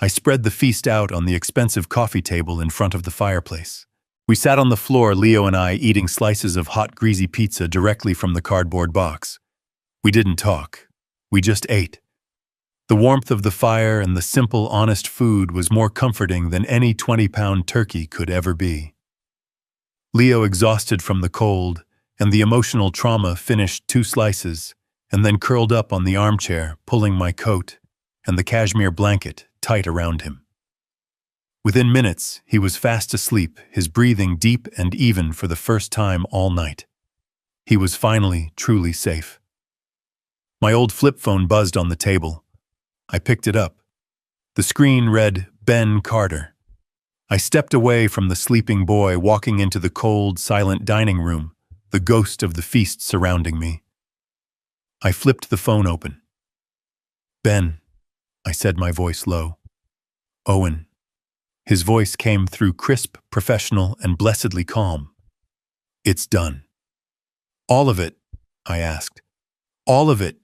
I spread the feast out on the expensive coffee table in front of the fireplace. We sat on the floor, Leo and I, eating slices of hot, greasy pizza directly from the cardboard box. We didn't talk. We just ate. The warmth of the fire and the simple, honest food was more comforting than any 20-pound turkey could ever be. Leo, exhausted from the cold and the emotional trauma, finished 2 slices and then curled up on the armchair, pulling my coat and the cashmere blanket tight around him. Within minutes, he was fast asleep, his breathing deep and even for the first time all night. He was finally truly safe. My old flip phone buzzed on the table. I picked it up. The screen read, Ben Carter. I stepped away from the sleeping boy, walking into the cold, silent dining room, the ghost of the feast surrounding me. I flipped the phone open. Ben, I said, my voice low. Owen. His voice came through crisp, professional, and blessedly calm. It's done. All of it, I asked. All of it,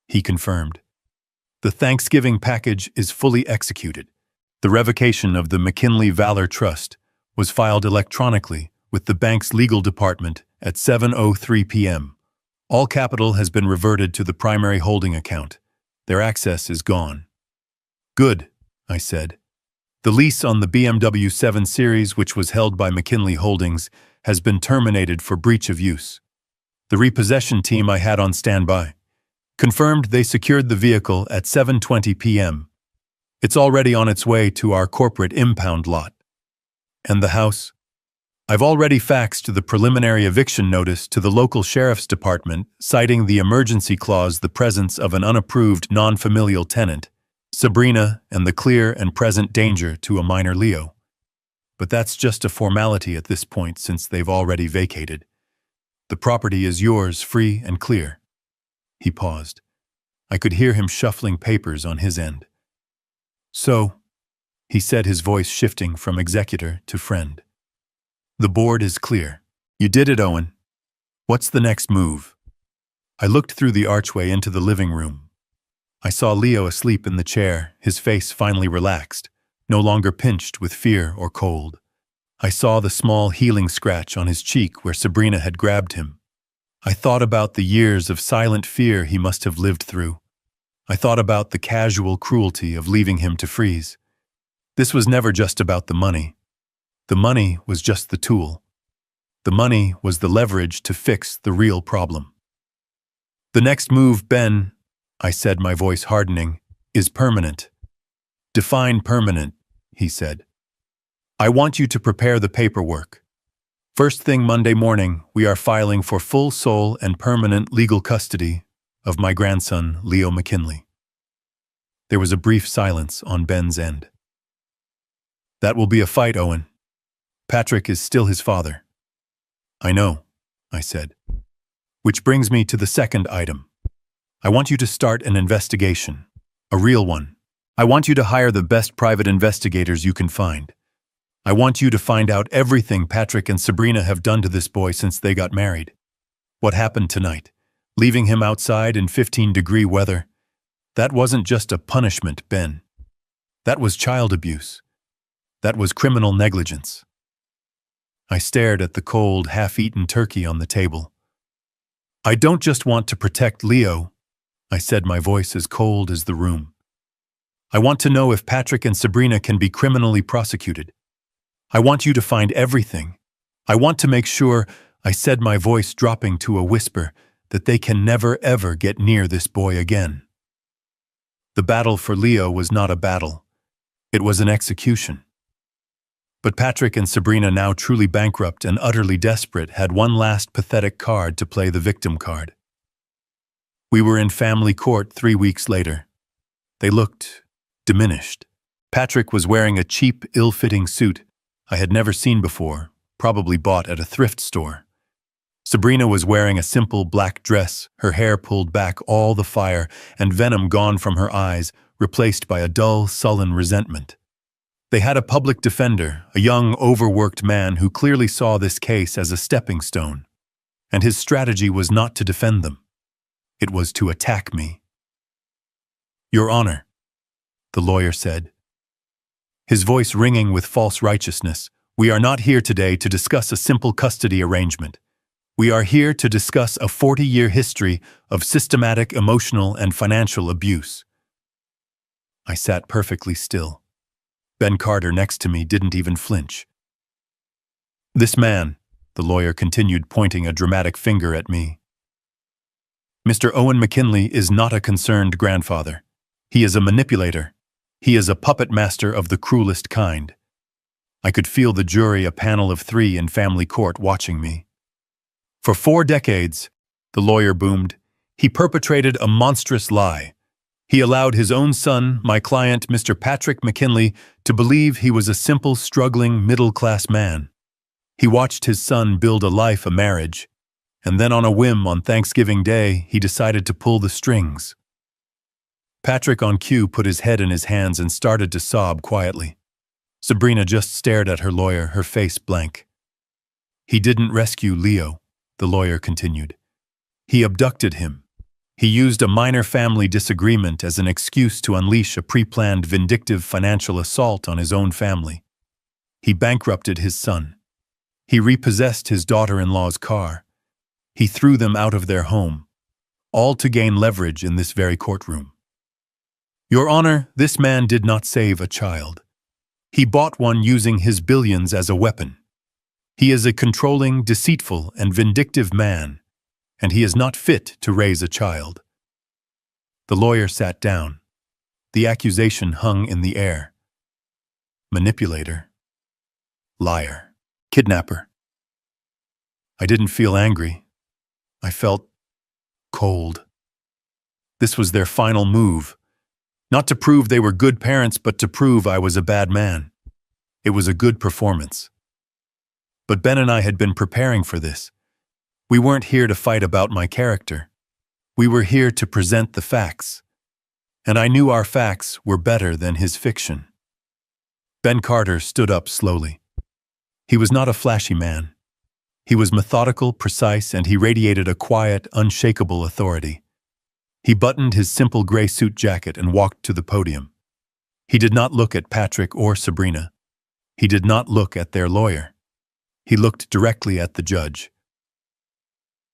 he confirmed. The Thanksgiving package is fully executed. The revocation of the McKinley Valor Trust was filed electronically with the bank's legal department at 7:03 p.m. All capital has been reverted to the primary holding account. Their access is gone. Good, I said. The lease on the BMW 7 Series, which was held by McKinley Holdings, has been terminated for breach of use. The repossession team I had on standby confirmed they secured the vehicle at 7:20 p.m. It's already on its way to our corporate impound lot. And the house? I've already faxed the preliminary eviction notice to the local sheriff's department, citing the emergency clause, the presence of an unapproved non-familial tenant, Sabrina, and the clear and present danger to a minor Leo. But that's just a formality at this point, since they've already vacated. The property is yours, free and clear. He paused. I could hear him shuffling papers on his end. So, he said, his voice shifting from executor to friend. The board is clear. You did it, Owen. What's the next move? I looked through the archway into the living room. I saw Leo asleep in the chair, his face finally relaxed, no longer pinched with fear or cold. I saw the small healing scratch on his cheek where Sabrina had grabbed him. I thought about the years of silent fear he must have lived through. I thought about the casual cruelty of leaving him to freeze. This was never just about the money. The money was just the tool. The money was the leverage to fix the real problem. The next move, Ben, I said, my voice hardening, is permanent. Define permanent, he said. I want you to prepare the paperwork. First thing Monday morning, we are filing for full, sole, and permanent legal custody of my grandson, Leo McKinley. There was a brief silence on Ben's end. That will be a fight, Owen. Patrick is still his father. I know, I said. Which brings me to the second item. I want you to start an investigation, a real one. I want you to hire the best private investigators you can find. I want you to find out everything Patrick and Sabrina have done to this boy since they got married. What happened tonight? Leaving him outside in 15-degree weather? That wasn't just a punishment, Ben. That was child abuse. That was criminal negligence. I stared at the cold, half-eaten turkey on the table. I don't just want to protect Leo, I said, my voice as cold as the room. I want to know if Patrick and Sabrina can be criminally prosecuted. I want you to find everything. I want to make sure, I said, my voice dropping to a whisper, that they can never ever get near this boy again. The battle for Leo was not a battle. It was an execution. But Patrick and Sabrina, now truly bankrupt and utterly desperate, had one last pathetic card to play, the victim card. We were in family court 3 weeks later. They looked diminished. Patrick was wearing a cheap, ill-fitting suit I had never seen before, probably bought at a thrift store. Sabrina was wearing a simple black dress, her hair pulled back, all the fire and venom gone from her eyes, replaced by a dull, sullen resentment. They had a public defender, a young, overworked man who clearly saw this case as a stepping stone. And his strategy was not to defend them. It was to attack me. "Your Honor," the lawyer said, his voice ringing with false righteousness, "we are not here today to discuss a simple custody arrangement. We are here to discuss a 40-year history of systematic emotional and financial abuse." I sat perfectly still. Ben Carter next to me didn't even flinch. "This man," the lawyer continued, pointing a dramatic finger at me, "Mr. Owen McKinley is not a concerned grandfather. He is a manipulator. He is a puppet master of the cruelest kind." I could feel the jury, a panel of 3 in family court, watching me. "For 4 decades, the lawyer boomed, he perpetrated a monstrous lie. He allowed his own son, my client, Mr. Patrick McKinley, to believe he was a simple, struggling, middle-class man. He watched his son build a life, a marriage, and then on a whim on Thanksgiving Day, he decided to pull the strings." Patrick, on cue, put his head in his hands and started to sob quietly. Sabrina just stared at her lawyer, her face blank. "He didn't rescue Leo," the lawyer continued. "He abducted him. He used a minor family disagreement as an excuse to unleash a pre-planned, vindictive financial assault on his own family. He bankrupted his son. He repossessed his daughter-in-law's car. He threw them out of their home, all to gain leverage in this very courtroom. Your Honor, this man did not save a child. He bought one using his billions as a weapon. He is a controlling, deceitful, and vindictive man, and he is not fit to raise a child." The lawyer sat down. The accusation hung in the air. Manipulator. Liar. Kidnapper. I didn't feel angry. I felt cold. This was their final move. Not to prove they were good parents, but to prove I was a bad man. It was a good performance. But Ben and I had been preparing for this. We weren't here to fight about my character. We were here to present the facts. And I knew our facts were better than his fiction. Ben Carter stood up slowly. He was not a flashy man. He was methodical, precise, and he radiated a quiet, unshakable authority. He buttoned his simple gray suit jacket and walked to the podium. He did not look at Patrick or Sabrina. He did not look at their lawyer. He looked directly at the judge.